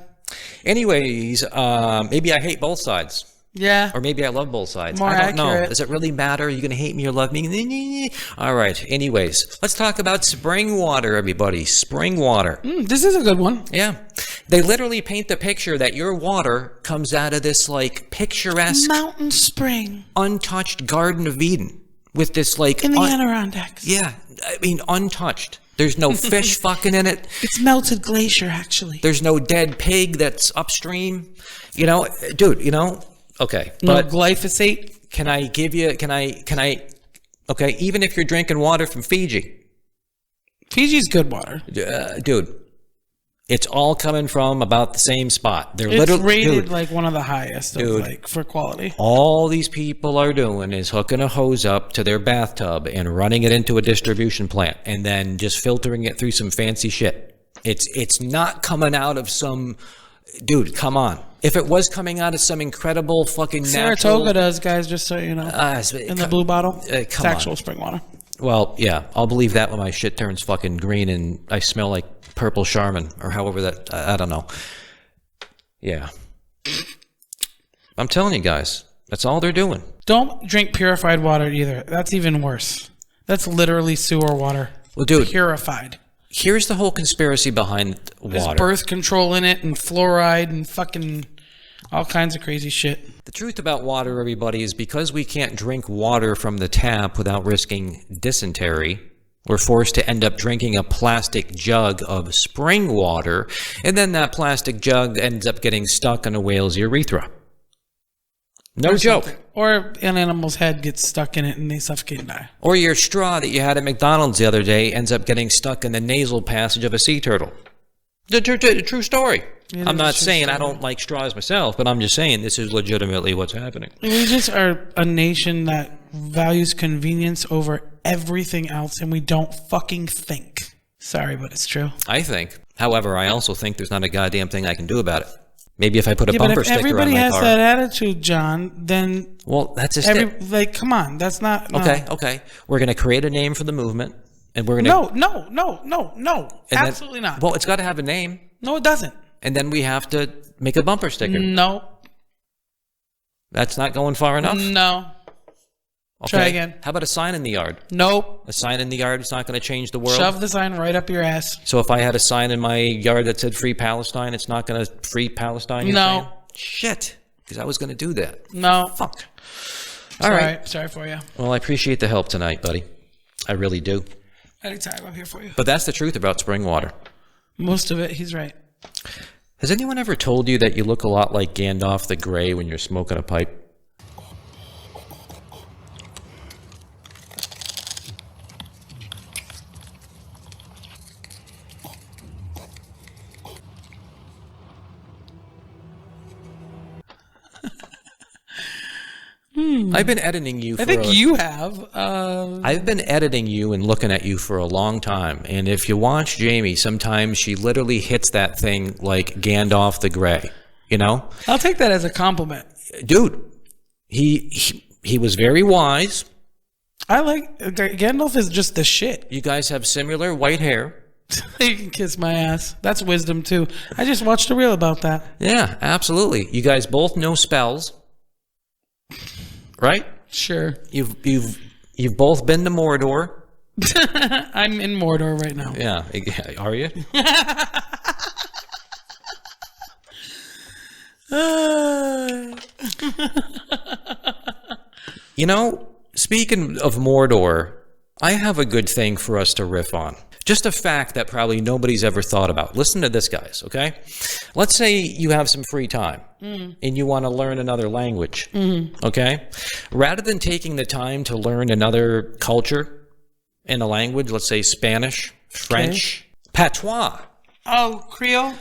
Anyways, maybe I hate both sides. Yeah. Or maybe I love both sides. More I don't know. accurate. Does it really matter? Are you going to hate me or love me? All right. Anyways, let's talk about spring water, everybody. Spring water. This is a good one. Yeah. They literally paint the picture that your water comes out of this, like, picturesque, mountain spring, untouched Garden of Eden. with this like In the Adirondacks. yeah, I mean untouched. There's no fish fucking in it. It's melted glacier, actually. There's no dead pig that's upstream. You know, dude, you know, okay. No But glyphosate. can I give you, okay, even if you're drinking water from Fiji, Fiji's good water. dude, it's all coming from about the same spot. They're It's literally, rated dude, like one of the highest of, Dude. like for quality. all these people are doing is hooking a hose up to their bathtub and running it into a distribution plant and then just filtering it through some fancy shit. It's not coming out of some, dude, come on. If it was coming out of some incredible fucking natural... Saratoga does, guys, just so you know. In the blue bottle. It's come actual on. spring water. Well, yeah, I'll believe that when my shit turns fucking green and I smell like purple Charmin or however that, I don't know. Yeah. I'm telling you guys, that's all they're doing. Don't drink purified water either. That's even worse. That's literally sewer water. Well, dude, Purified. here's the whole conspiracy behind There's water. birth control in it and fluoride and fucking all kinds of crazy shit. The truth about water, everybody, is because we can't drink water from the tap without risking dysentery, we're forced to end up drinking a plastic jug of spring water, and then that plastic jug ends up getting stuck in a whale's urethra. No joke. Something. Or an animal's head gets stuck in it and they suffocate and die. Or your straw that you had at McDonald's the other day ends up getting stuck in the nasal passage of a sea turtle. The true story. It I'm is not a true saying I story. don't like straws myself, but I'm just saying this is legitimately what's happening. We just are a nation that values convenience over everything else, and we don't fucking think. Sorry, but it's true. I think. However, I also think there's not a goddamn thing I can do about it. Maybe if I put a Yeah, but bumper if sticker on everybody my has car. that attitude, John, then Well, that's just it. like, come on, that's not. No. Okay. We're going to create a name for the movement, and we're going to... No. Absolutely not. Well, it's got to have a name, No, it doesn't. and then we have to make a bumper sticker. No. That's not going far enough? No. Okay. Try again. How about a sign in the yard? Nope. A sign in the yard is not going to change the world? Shove the sign right up your ass. So if I had a sign in my yard that said Free Palestine, it's not going to free Palestine? you're No. saying? Shit. Because I was going to do that. No. Fuck. All right. Sorry for you. Well, I appreciate the help tonight, buddy. I really do. Anytime, I'm here for you. But that's the truth about spring water. Most of it, he's right. Has anyone ever told you that you look a lot like Gandalf the Grey when you're smoking a pipe? I've been editing you for I think you have. I've been editing you and looking at you for a long time. And if you watch Jaimie, sometimes she literally hits that thing like Gandalf the Grey. You know? I'll take that as a compliment. Dude, he was very wise. I like Gandalf is just the shit. You guys have similar white hair. You can kiss my ass. That's wisdom too. I just watched a reel about that. Yeah, absolutely. You guys both know spells. Right? Sure. You've both been to Mordor. I'm in Mordor right now. Yeah, are you? You know, speaking of Mordor, I have a good thing for us to riff on. Just a fact that probably nobody's ever thought about. Listen to this, guys, okay? Let's say you have some free time and you want to learn another language, okay? Rather than taking the time to learn another culture in a language, let's say Spanish, French, patois, Oh, Creole?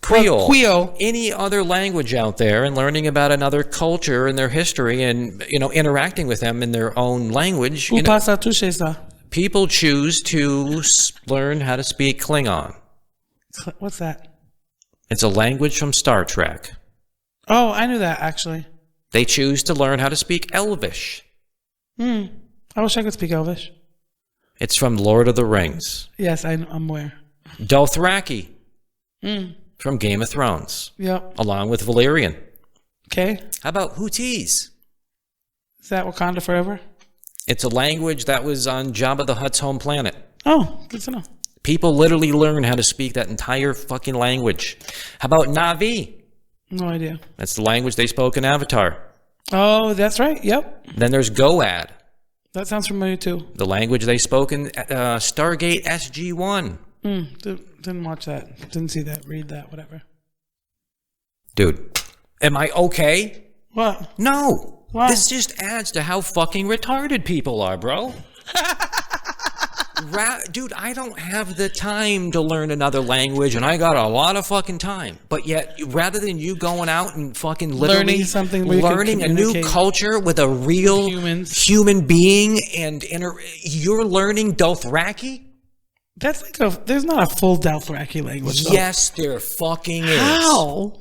Creole, Creole. any other language out there, and learning about another culture and their history and, you know, interacting with them in their own language, Où you know, pasa tu chez ça? people choose to learn how to speak Klingon. What's that? It's a language from Star Trek. Oh, I knew that actually. They choose to learn how to speak Elvish. I wish I could speak Elvish. It's from Lord of the Rings. Yes, I'm aware. Dothraki from Game of Thrones, Yep. along with Valyrian. Okay. How about Hutese? Is that Wakanda forever? It's a language that was on Jabba the Hutt's home planet. Oh, good to know. People literally learn how to speak that entire fucking language. How about Na'vi? No idea. That's the language they spoke in Avatar. Oh, that's right. Yep. Then there's Goad. That sounds familiar too. The language they spoke in Stargate SG-1. Didn't watch that. Didn't see that. Read that. Whatever. Dude, am I okay? What? No. Why? This just adds to how fucking retarded people are, bro. Dude, I don't have the time to learn another language, and I got a lot of fucking time. But yet, rather than you going out and fucking literally Learning something where you can learning a new communicate culture with a real human being, and you're learning Dothraki? That's like there's not a full Dothraki language. Though. Yes, there fucking is. How?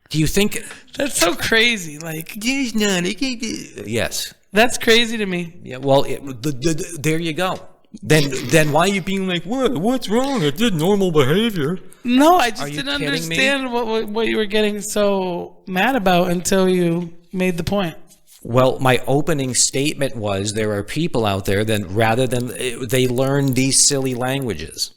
Do you think That's so crazy. Like, yes? that's crazy to me. Yeah. Well, there you go. Then why are you being like, what's wrong? I did normal behavior. No, I just you didn't kidding understand what you were getting so mad about until you made the point. Well, my opening statement was there are people out there that rather than they learn these silly languages.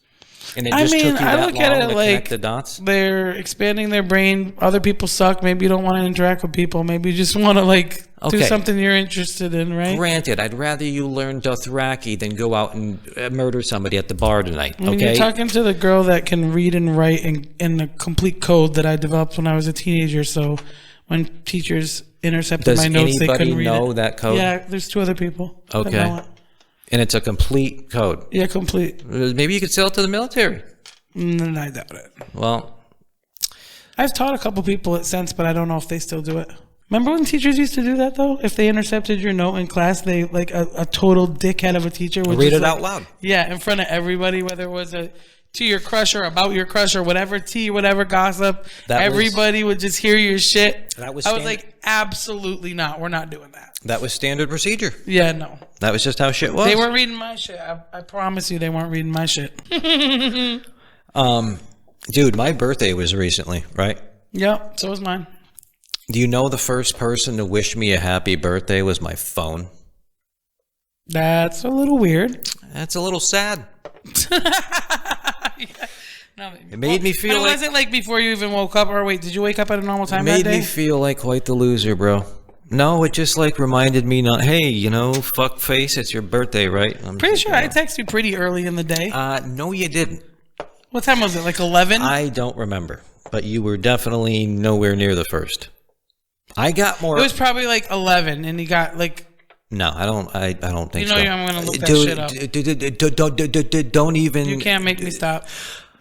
And it just took you that long to connect the dots? They're expanding their brain. Other people suck. Maybe you don't want to interact with people. Maybe you just want to do something you're interested in, right? Granted, I'd rather you learn Dothraki than go out and murder somebody at the bar tonight. I mean, you're talking to the girl that can read and write in the complete code that I developed when I was a teenager. So when teachers intercepted my notes, they couldn't read it. Does anybody know that code? Yeah, there's 2 other people. Okay. That know it. And it's a complete code. Yeah, complete. Maybe you could sell it to the military. I doubt it. Well, I've taught a couple people it since, but I don't know if they still do it. Remember when teachers used to do that, though? If they intercepted your note in class, they, like, a total dickhead of a teacher would read just, it out loud. Yeah, in front of everybody, whether it was to your crush or about your crush or whatever tea, whatever gossip. Everybody would just hear your shit. I was like, absolutely not. We're not doing that. That was standard procedure. Yeah, no. That was just how shit was. They weren't reading my shit. I promise you they weren't reading my shit. Dude, my birthday was recently, right? Yep, so was mine. Do you know the first person to wish me a happy birthday was my phone? That's a little weird. That's a little sad. Yeah. No, it made me feel like... Was it like before you even woke up? Or wait, did you wake up at a normal time that day? It made me feel like quite the loser, bro. No, it just like reminded me not, hey, you know, fuck face, it's your birthday, right? I'm pretty sure I texted you pretty early in the day. No, you didn't. What time was it, like 11? I don't remember, but you were definitely nowhere near the first. I got more... It was probably like 11, and you got like... No, I don't think so. You know I'm going to look that shit up. Don't even... You can't make me stop.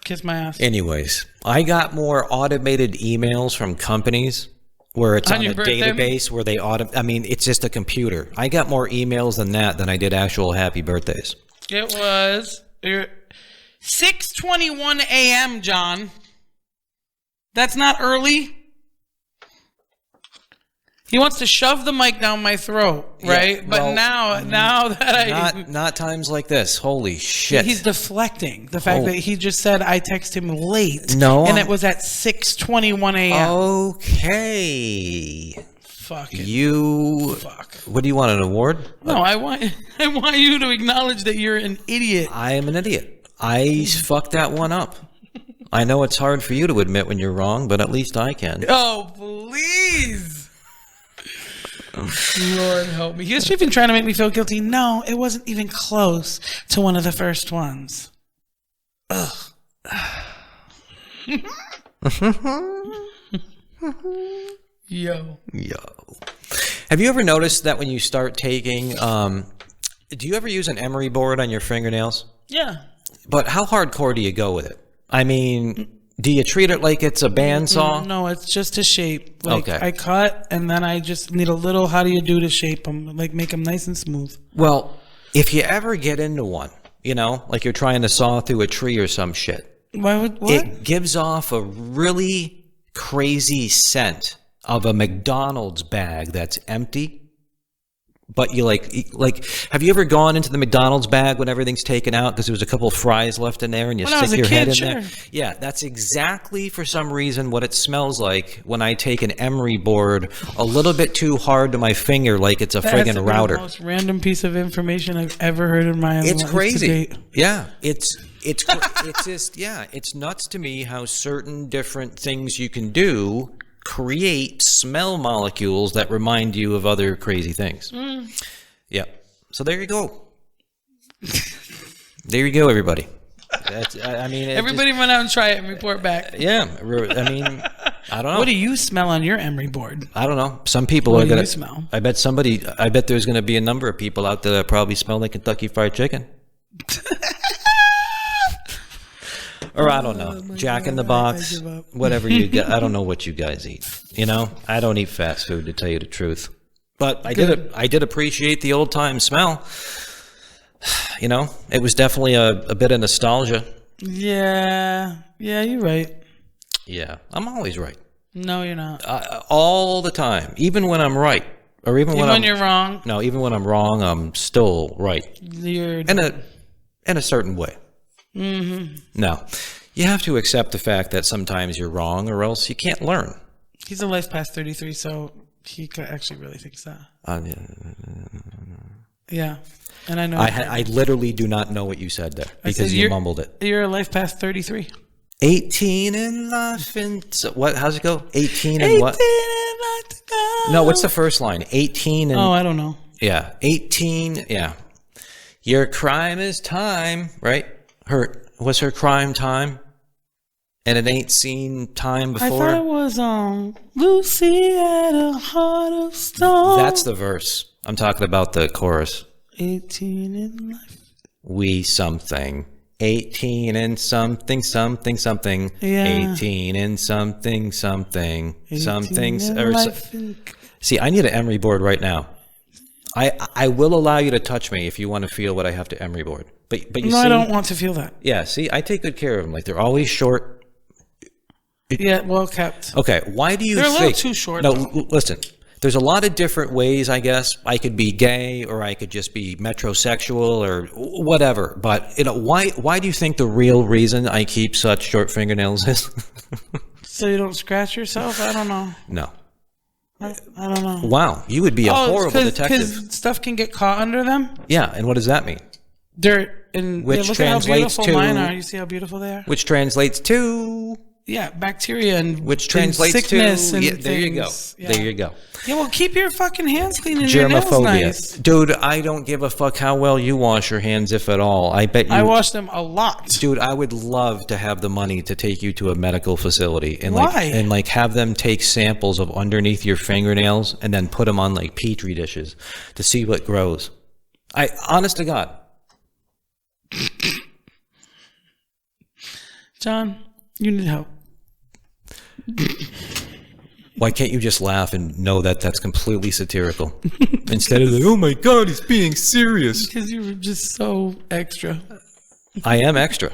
Kiss my ass. Anyways, I got more automated emails from companies where it's on a database where they I mean, it's just a computer. I got more emails than I did actual happy birthdays. It was 6:21 a.m., John. That's not early. He wants to shove the mic down my throat, right? Yeah, well, but now that not times like this. Holy shit! He's deflecting the fact that he just said I text him late. No, and it was at 6:21 a.m. Okay. Fuck it. Fuck. What do you want? An award? No, I want you to acknowledge that you're an idiot. I am an idiot. I fucked that one up. I know it's hard for you to admit when you're wrong, but at least I can. Oh, please. Lord help me. He was even trying to make me feel guilty. No, it wasn't even close to one of the first ones. Ugh. Yo. Have you ever noticed that when you start taking, do you ever use an emery board on your fingernails? Yeah. But how hardcore do you go with it? I mean... Do you treat it like it's a bandsaw? No, it's just a shape. Like, okay. I cut, and then I just need a little, how do you do to shape them? Like, make them nice and smooth. Well, if you ever get into one, you know, like you're trying to saw through a tree or some shit. What? It gives off a really crazy scent of a McDonald's bag that's empty. But you like, have you ever gone into the McDonald's bag when everything's taken out because there was a couple of fries left in there and you stick your head in there? Yeah, that's exactly for some reason what it smells like when I take an emery board a little bit too hard to my finger, like it's a friggin' router. That's the most random piece of information I've ever heard in my life. It's crazy. Yeah, it's just it's nuts to me how certain different things you can do create smell molecules that remind you of other crazy things. Yeah. So there you go. There you go, everybody. That's, I mean, Everybody run out and try it and report back. Yeah, I mean, I don't know. What do you smell on your emery board? I don't know. Some people What are do gonna you smell? I bet there's gonna be a number of people out there that probably smell like Kentucky Fried Chicken. Or I don't know, Jack in the Box, whatever you get. I don't know what you guys eat. You know, I don't eat fast food, to tell you the truth. But I did appreciate the old time smell. You know, it was definitely a bit of nostalgia. Yeah, you're right. Yeah, I'm always right. No, you're not. All the time, even when I'm right, or even when you're wrong. No, even when I'm wrong, I'm still right. You're in a certain way. Mm-hmm. No, you have to accept the fact that sometimes you're wrong, or else you can't learn. He's a life past 33, so he actually really thinks that. Yeah, and I know. I literally do not know what you said there because you mumbled it. You're a life past 33. 18 in life and what? How's it go? 18 and what? 18 and life to go. No, what's the first line? 18 and I don't know. Yeah, 18. Yeah, your crime is time, right? What's her crime time? And it ain't seen time before. I thought it was Lucy had a heart of stone. That's the verse. I'm talking about the chorus. 18 in life. We something. 18 and something, something, something. Yeah. 18 and something, something. 18 Something. and See, I need an emery board right now. I will allow you to touch me if you want to feel what I have to emery board. But you see, I don't want to feel that. Yeah, see, I take good care of them. Like, they're always short. Yeah, well kept. Okay, why do you think... They're a little too short. No, listen. There's a lot of different ways, I guess. I could be gay, or I could just be metrosexual, or whatever. But, you know, why do you think the real reason I keep such short fingernails is? So you don't scratch yourself? I don't know. No. I don't know. Wow, you would be a horrible detective. Because stuff can get caught under them. Yeah, and what does that mean? Dirt. And Which look at how translates beautiful to... mine are. You see how beautiful they are? Which translates to... Yeah, bacteria and which translates sickness to... And yeah, there you go. Yeah. There you go. Yeah, well, keep your fucking hands clean and your nails Germophobia. nice. Dude, I don't give a fuck how well you wash your hands, if at all. I bet you... I wash them a lot. Dude, I would love to have the money to take you to a medical facility and Why? have them take samples of underneath your fingernails and then put them on like petri dishes to see what grows. Honest to God. John, you need help. Why can't you just laugh and know that that's completely satirical instead of like, oh my God, he's being serious? Because you were just so extra. I am extra.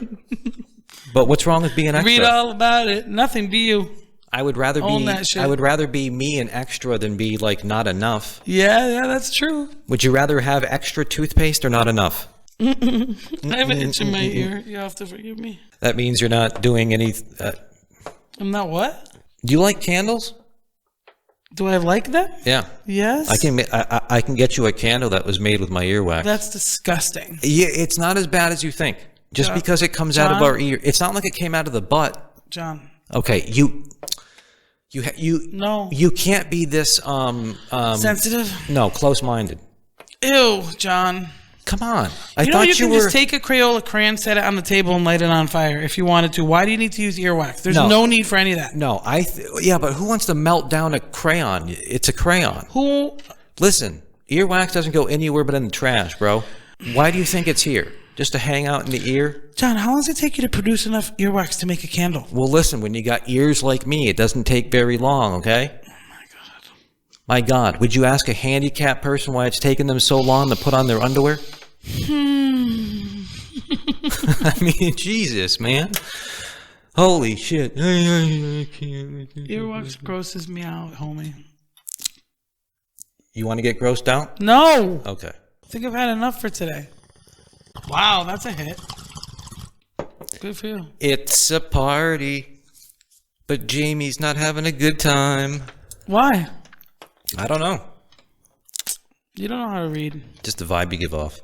But what's wrong with being extra? Read all about it. Nothing, be you. I would rather Own be that shit. I would rather be me and extra than be like not enough. Yeah, that's true. Would you rather have extra toothpaste or not enough? I have an itch in my ear. You have to forgive me. That means you're not doing any... I'm not what? do you like candles? Do I like them? Yeah. Yes. I can get you a candle that was made with my earwax. That's disgusting. Yeah, it's not as bad as you think. Just John, because it comes out of our ear. It's not like it came out of the butt. John. Okay, you No. You can't be this Sensitive? No, close-minded. Ew, John. Come on. You can just take a Crayola crayon, set it on the table, and light it on fire if you wanted to. Why do you need to use earwax? There's no need for any of that. No, yeah, but who wants to melt down a crayon? It's a crayon. Who? Listen, earwax doesn't go anywhere but in the trash, bro. Why do you think it's here? Just to hang out in the ear? John, how long does it take you to produce enough earwax to make a candle? Well, listen, when you got ears like me, it doesn't take very long, okay? Oh, my God. My God, would you ask a handicapped person why it's taken them so long to put on their underwear? I mean, Jesus, man. Holy shit. I can't. Earwax grosses me out, homie. You want to get grossed out? No. Okay. I think I've had enough for today. Wow, that's a hit. Good for you. It's a party, but Jaimie's not having a good time. Why? I don't know. You don't know how to read. Just the vibe you give off.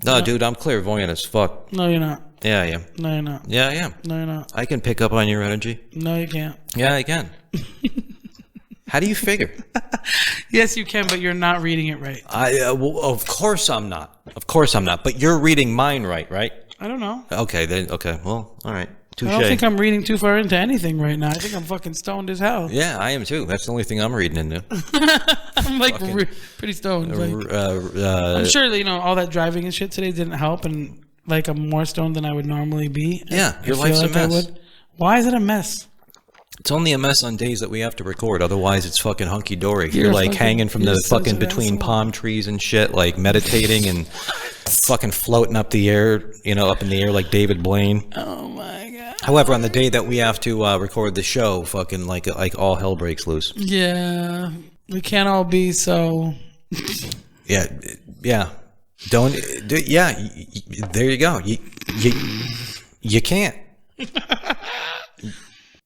No, dude, I'm clairvoyant as fuck. No, you're not. Yeah, I am. No, you're not. Yeah, I am. No, you're not. I can pick up on your energy. No, you can't. Yeah, I can. How do you figure? Yes, you can, but you're not reading it right. Well, of course I'm not. Of course I'm not. But you're reading mine right? I don't know. Okay, then. Okay, well, all right. Touche. I don't think I'm reading too far into anything right now. I think I'm fucking stoned as hell. Yeah, I am too. That's the only thing I'm reading into. I'm like pretty stoned. Like, I'm sure that, all that driving and shit today didn't help, and like I'm more stoned than I would normally be. Yeah, your life's a mess. Why is it a mess? It's only a mess on days that we have to record. Otherwise, it's fucking hunky dory. You're like hanging from the fucking between palm trees and shit, like meditating and fucking floating up the air, up in the air like David Blaine. Oh my god. However, on the day that we have to record the show, fucking like all hell breaks loose. Yeah, we can't all be so. Yeah. Don't. Yeah. There you go. You can't.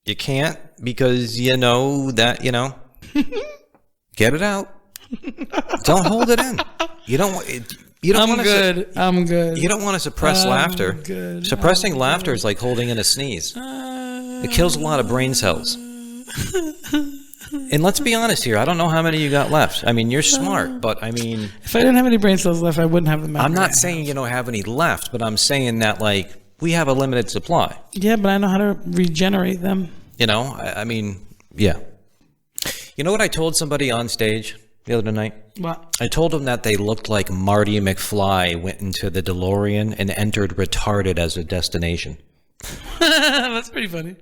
You can't because you know that, get it out. Don't hold it in. You don't want I'm good. You don't want to suppress laughter. Good. Suppressing laughter is like holding in a sneeze. It kills a lot of brain cells. And let's be honest here. I don't know how many you got left. I mean, you're smart, but I mean, if I didn't have any brain cells left, I wouldn't have them. I'm not saying you don't have any left, but I'm saying that like we have a limited supply. Yeah, but I know how to regenerate them. I mean, yeah. You know what I told somebody on stage the other night? What? I told them that they looked like Marty McFly went into the DeLorean and entered retarded as a destination. That's pretty funny.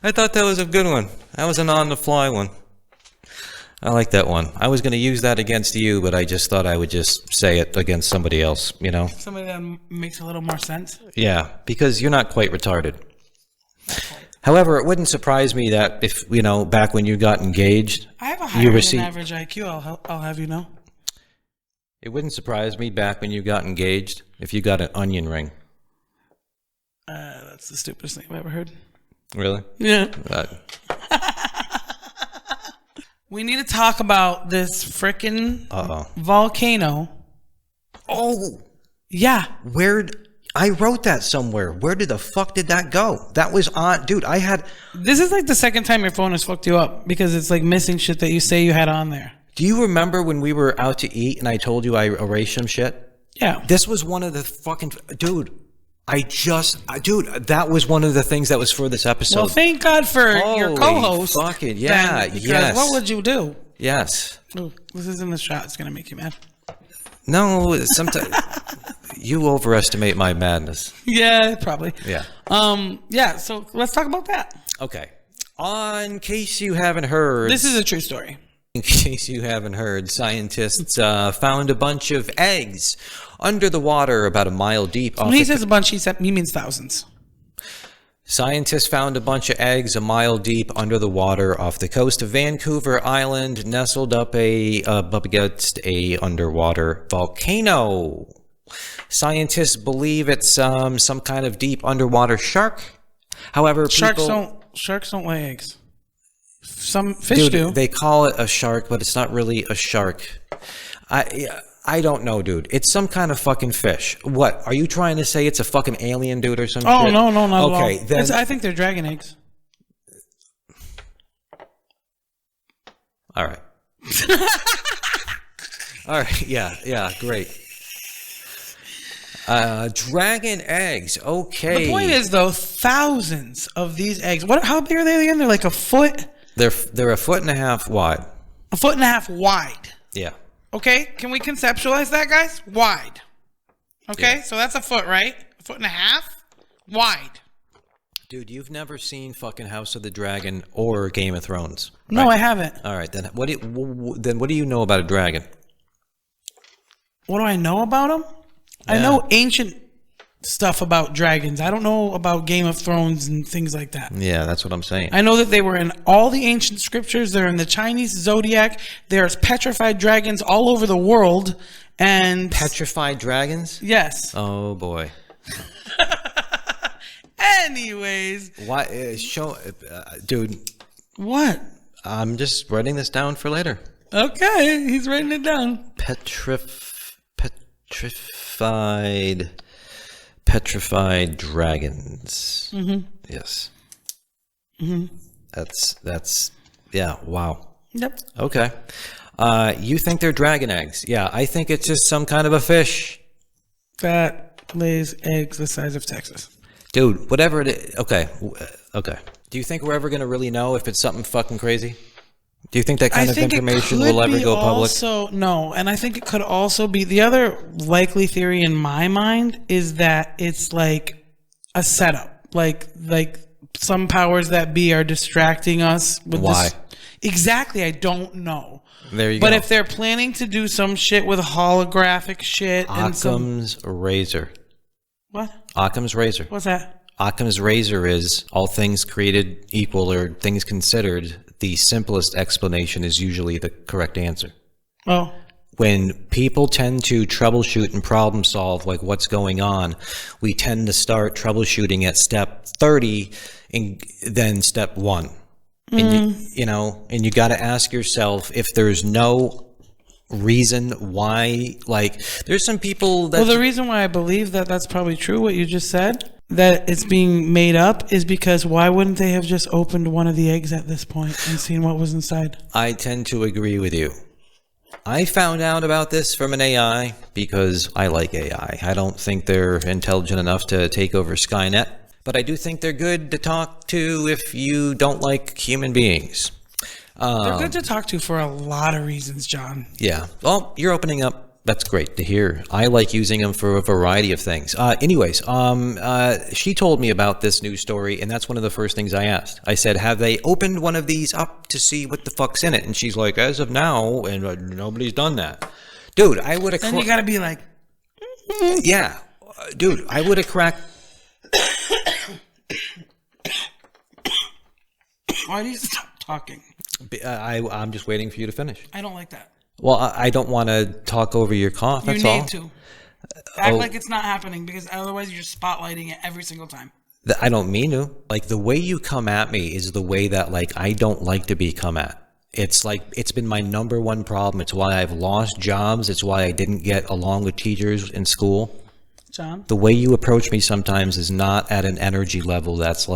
I thought that was a good one. That was an on-the-fly one. I like that one. I was going to use that against you, but I just thought I would just say it against somebody else, Somebody that makes a little more sense? Yeah, because you're not quite retarded. However, it wouldn't surprise me that if, back when you got engaged... I have a higher than average IQ, I'll have you know. It wouldn't surprise me back when you got engaged if you got an onion ring. That's the stupidest thing I've ever heard. Really? Yeah. We need to talk about this frickin' volcano. Oh! Yeah. I wrote that somewhere. Where the fuck did that go? That was on... Dude, This is like the second time your phone has fucked you up because it's like missing shit that you say you had on there. Do you remember when we were out to eat and I told you I erased some shit? Yeah. This was one of the fucking... Dude, that was one of the things that was for this episode. Well, thank God for your co-host. Fucking, yeah, yes. What would you do? Yes. Ooh, this isn't the shot. It's going to make you mad. No, sometimes... You overestimate my madness. Yeah, probably. Yeah. Yeah, so let's talk about that. Okay. In case you haven't heard... This is a true story. In case you haven't heard, scientists found a bunch of eggs under the water about a mile deep. When he says a bunch, he means thousands. Scientists found a bunch of eggs a mile deep under the water off the coast of Vancouver Island, nestled up against a underwater volcano. Scientists believe it's some kind of deep underwater shark. However, sharks don't lay eggs. Some fish do. They call it a shark, but it's not really a shark. I don't know, dude. It's some kind of fucking fish. What? Are you trying to say it's a fucking alien, dude, or something? Oh, no, not at all. Okay, then... I think they're dragon eggs. All right. All right, yeah, great. Dragon eggs, okay. The point is, though, thousands of these eggs. How big are they again? They're like a foot? They're a foot and a half wide. A foot and a half wide. Yeah. Okay, can we conceptualize that, guys? Wide. Okay, yeah. So that's a foot, right? A foot and a half wide. Dude, you've never seen fucking House of the Dragon or Game of Thrones. No, right? I haven't. All right, then what do you know about a dragon? What do I know about them? Yeah. I know ancient stuff about dragons. I don't know about Game of Thrones and things like that. Yeah, that's what I'm saying. I know that they were in all the ancient scriptures. They're in the Chinese zodiac. There's petrified dragons all over the world. And petrified dragons? Yes. Oh boy. Anyways, why? Dude. What? I'm just writing this down for later. Okay, he's writing it down. Petrified dragons. Mm-hmm. Yes. Mm-hmm. That's yeah. Wow. Yep. Okay. You think they're dragon eggs? Yeah, I think it's just some kind of a fish. That lays eggs the size of Texas. Dude, whatever it is. Okay. Okay. Do you think we're ever going to really know if it's something fucking crazy? Do you think that kind of information will ever go public? No, and I think it could also be the other likely theory in my mind is that it's like a setup, like some powers that be are distracting us with Why? this. Exactly, I don't know. There you go. But if they're planning to do some shit with holographic shit and Occam's razor. What? Occam's razor. What's that? Occam's razor is all things created equal or things considered, the simplest explanation is usually the correct answer. Oh. When people tend to troubleshoot and problem solve like what's going on, we tend to start troubleshooting at step 30 and then step 1. And and you got to ask yourself if there's no reason why, like there's some people that... Well, the reason why I believe that that's probably true, what you just said, that it's being made up, is because why wouldn't they have just opened one of the eggs at this point and seen what was inside? I tend to agree with you. I found out about this from an AI because I like AI. I don't think they're intelligent enough to take over Skynet, but I do think they're good to talk to if you don't like human beings. They're good to talk to for a lot of reasons, John. Yeah. Well, you're opening up. That's great to hear. I like using them for a variety of things. Anyways, she told me about this news story, and that's one of the first things I asked. I said, have they opened one of these up to see what the fuck's in it? And she's like, as of now, and nobody's done that. Dude, I would have... Then you gotta be like... Yeah. Dude, I would have cracked... Why do you stop talking? I'm just waiting for you to finish. I don't like that. Well, I don't want to talk over your cough, that's all. You need to. Act like it's not happening, because otherwise you're just spotlighting it every single time. I don't mean to. Like, the way you come at me is the way that, like, I don't like to be come at. It's like, it's been my number one problem. It's why I've lost jobs. It's why I didn't get along with teachers in school. John? The way you approach me sometimes is not at an energy level that's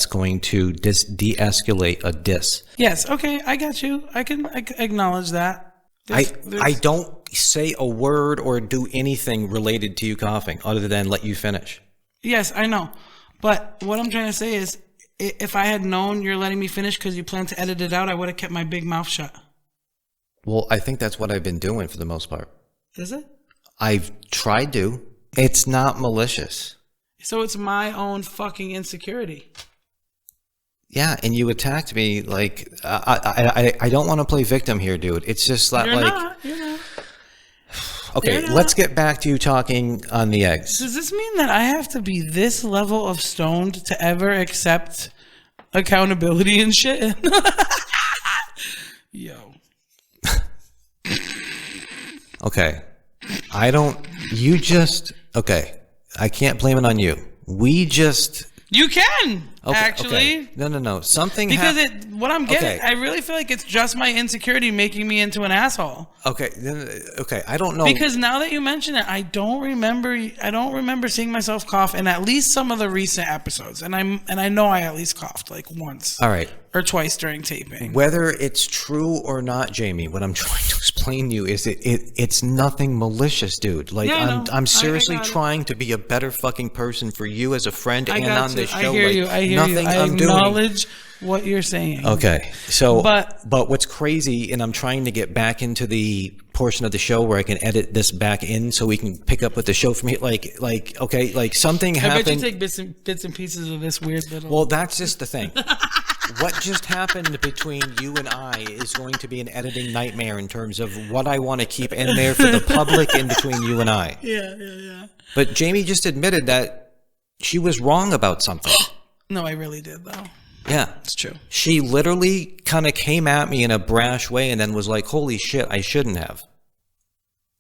going to de-escalate a diss. Yes, okay, I got you. I can acknowledge that. I don't say a word or do anything related to you coughing other than let you finish. Yes, I know. But what I'm trying to say is, if I had known you're letting me finish because you plan to edit it out, I would have kept my big mouth shut. Well, I think that's what I've been doing for the most part. Is it? I've tried to. It's not malicious. So it's my own fucking insecurity. Yeah, and you attacked me like I don't want to play victim here, dude. It's just that You're not. Okay, You're not. let's get back to you talking on the eggs. Does this mean that I have to be this level of stoned to ever accept accountability and shit? Yo. Okay. Okay. I can't blame it on you. You can, okay, actually. Okay. No. Something because what I'm getting, okay. I really feel like it's just my insecurity making me into an asshole. Okay. I don't know. Because now that you mention it, I don't remember seeing myself cough in at least some of the recent episodes. And I know I at least coughed like once. All right. Or twice during taping. Whether it's true or not, Jaimie, what I'm trying to explain to you is it's nothing malicious, dude. Like, yeah, I'm seriously trying to be a better fucking person for you as a friend and on this show. I hear you. Nothing I I'm doing. acknowledge what you're saying. Okay. So, but what's crazy, and I'm trying to get back into the portion of the show where I can edit this back in so we can pick up with the show from here. Like something happened. I bet you take bits and pieces of this weird little... Well, that's just the thing. What just happened between you and I is going to be an editing nightmare in terms of what I want to keep in there for the public in between you and I. Yeah. But Jaimie just admitted that she was wrong about something. No, I really did, though. Yeah. It's true. She literally kind of came at me in a brash way and then was like, holy shit, I shouldn't have.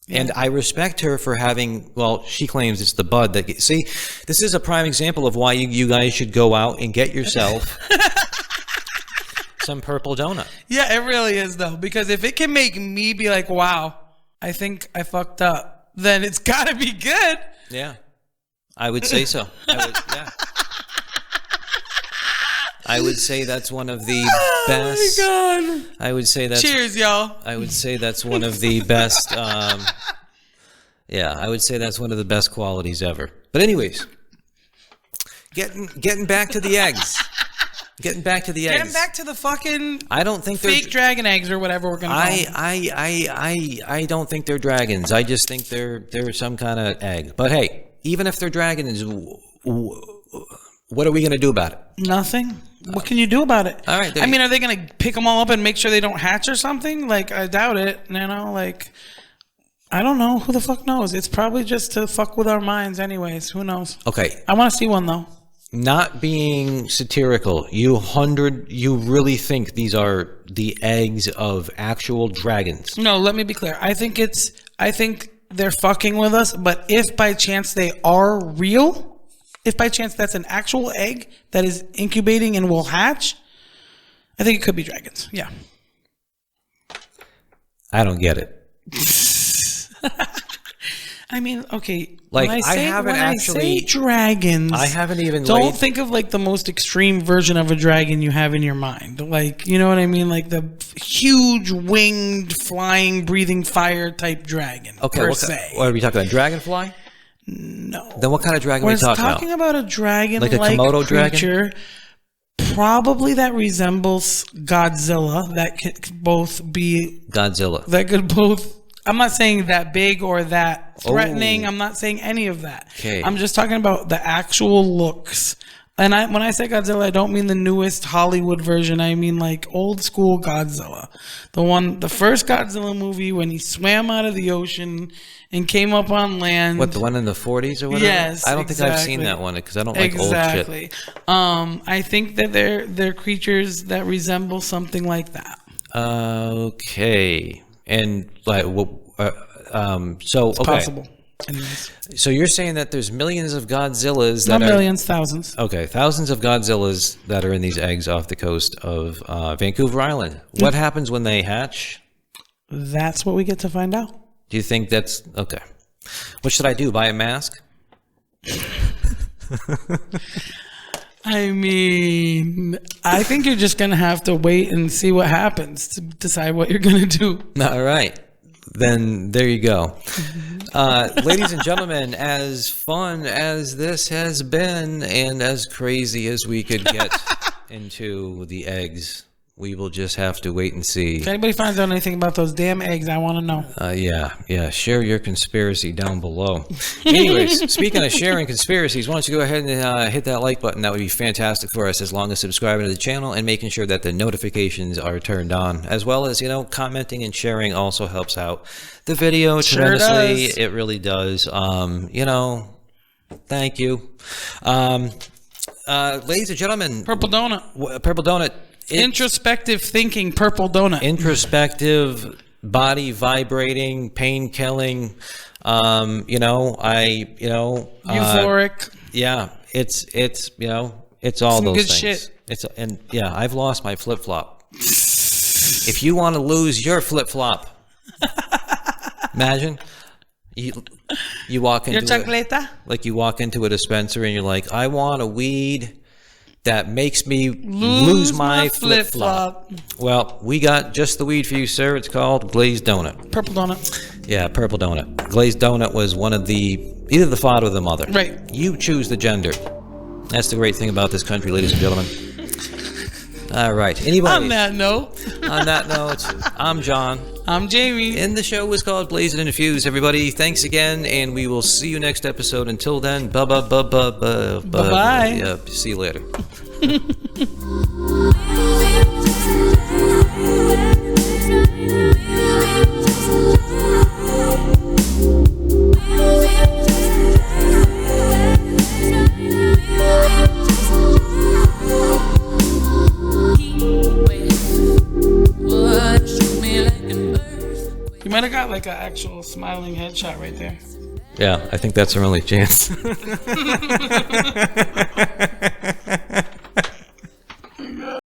Yeah. And I respect her for having, well, she claims it's the bud that, see, this is a prime example of why you guys should go out and get yourself some purple donut. Yeah, it really is, though, because if it can make me be like, wow, I think I fucked up, then it's got to be good. Yeah, I would say so. Yeah. I would say that's one of the Oh best. my God. I would say that's. Cheers, y'all. I would say that's one of the best. Yeah, I would say that's one of the best qualities ever. But anyways, getting back to the eggs. Getting back to the eggs. Getting back to the fucking I don't think fake dragon eggs or whatever we're gonna call them. I don't think they're dragons. I just think they're some kind of egg. But hey, even if they're dragons, what are we gonna do about it? Nothing. What can you do about it? All right. I mean, are they gonna pick them all up and make sure they don't hatch or something? Like, I doubt it. You know, like, I don't know. Who the fuck knows? It's probably just to fuck with our minds, anyways. Who knows? Okay. I want to see one though. Not being satirical, you really think these are the eggs of actual dragons? No, let me be clear. I think they're fucking with us, but if by chance they are real, if by chance that's an actual egg that is incubating and will hatch, I think it could be dragons. Yeah. I don't get it. I mean, okay. Like, when I say dragons, I haven't even don't think of like the most extreme version of a dragon you have in your mind. Like, you know what I mean? Like the huge winged, flying, breathing fire type dragon. Okay, per what se. What are we talking about? Dragonfly? No. Then what kind of dragon are we We're talking about? about a dragon Like a Komodo creature, probably that resembles Godzilla. That could both be Godzilla. that could both. I'm not saying that big or that threatening. Oh. I'm not saying any of that. Okay. I'm just talking about the actual looks. And when I say Godzilla, I don't mean the newest Hollywood version. I mean like old school Godzilla. The first Godzilla movie when he swam out of the ocean and came up on land. What, the one in the 40s or whatever? Yes, I don't think I've seen exactly. that one because I don't like old shit. I think that they're creatures that resemble something like that. Okay. And like, so It's okay. possible. Anyways. So you're saying that there's millions of Godzillas that Not are millions, thousands. okay, thousands of Godzillas that are in these eggs off the coast of Vancouver Island. What happens when they hatch? That's what we get to find out. Do you think that's okay? What should I do? Buy a mask? I mean, I think you're just going to have to wait and see what happens to decide what you're going to do. All right. Then there you go. Ladies and gentlemen, as fun as this has been and as crazy as we could get into the eggs, we will just have to wait and see. If anybody finds out anything about those damn eggs, I want to know. Yeah. Share your conspiracy down below. Anyways, speaking of sharing conspiracies, why don't you go ahead and hit that like button? That would be fantastic for us, as long as subscribing to the channel and making sure that the notifications are turned on, as well as, commenting and sharing also helps out the video tremendously. Does. It really does. Thank you. Ladies and gentlemen, Purple donut. Purple Donut. Introspective thinking, purple donut. Introspective, body vibrating, pain killing. Euphoric. Yeah, it's all Some those good things. shit. I've lost my flip flop. If you want to lose your flip flop, imagine you walk into Your chancleta? you walk into a dispensary and you're like, I want a weed that makes me lose my flip-flop. Well, we got just the weed for you, sir. It's called Glazed Donut. Purple donut. Yeah, Purple Donut. Glazed Donut was one of either the father or the mother. Right. You choose the gender. That's the great thing about this country, ladies and gentlemen. All right. Anybody? On that note, I'm John. I'm Jaimie. And the show was called Blazed Infused. Everybody, thanks again, and we will see you next episode. Until then, bye-bye. Yeah, see you later. You might have got like an actual smiling headshot right there. Yeah, I think that's our only chance.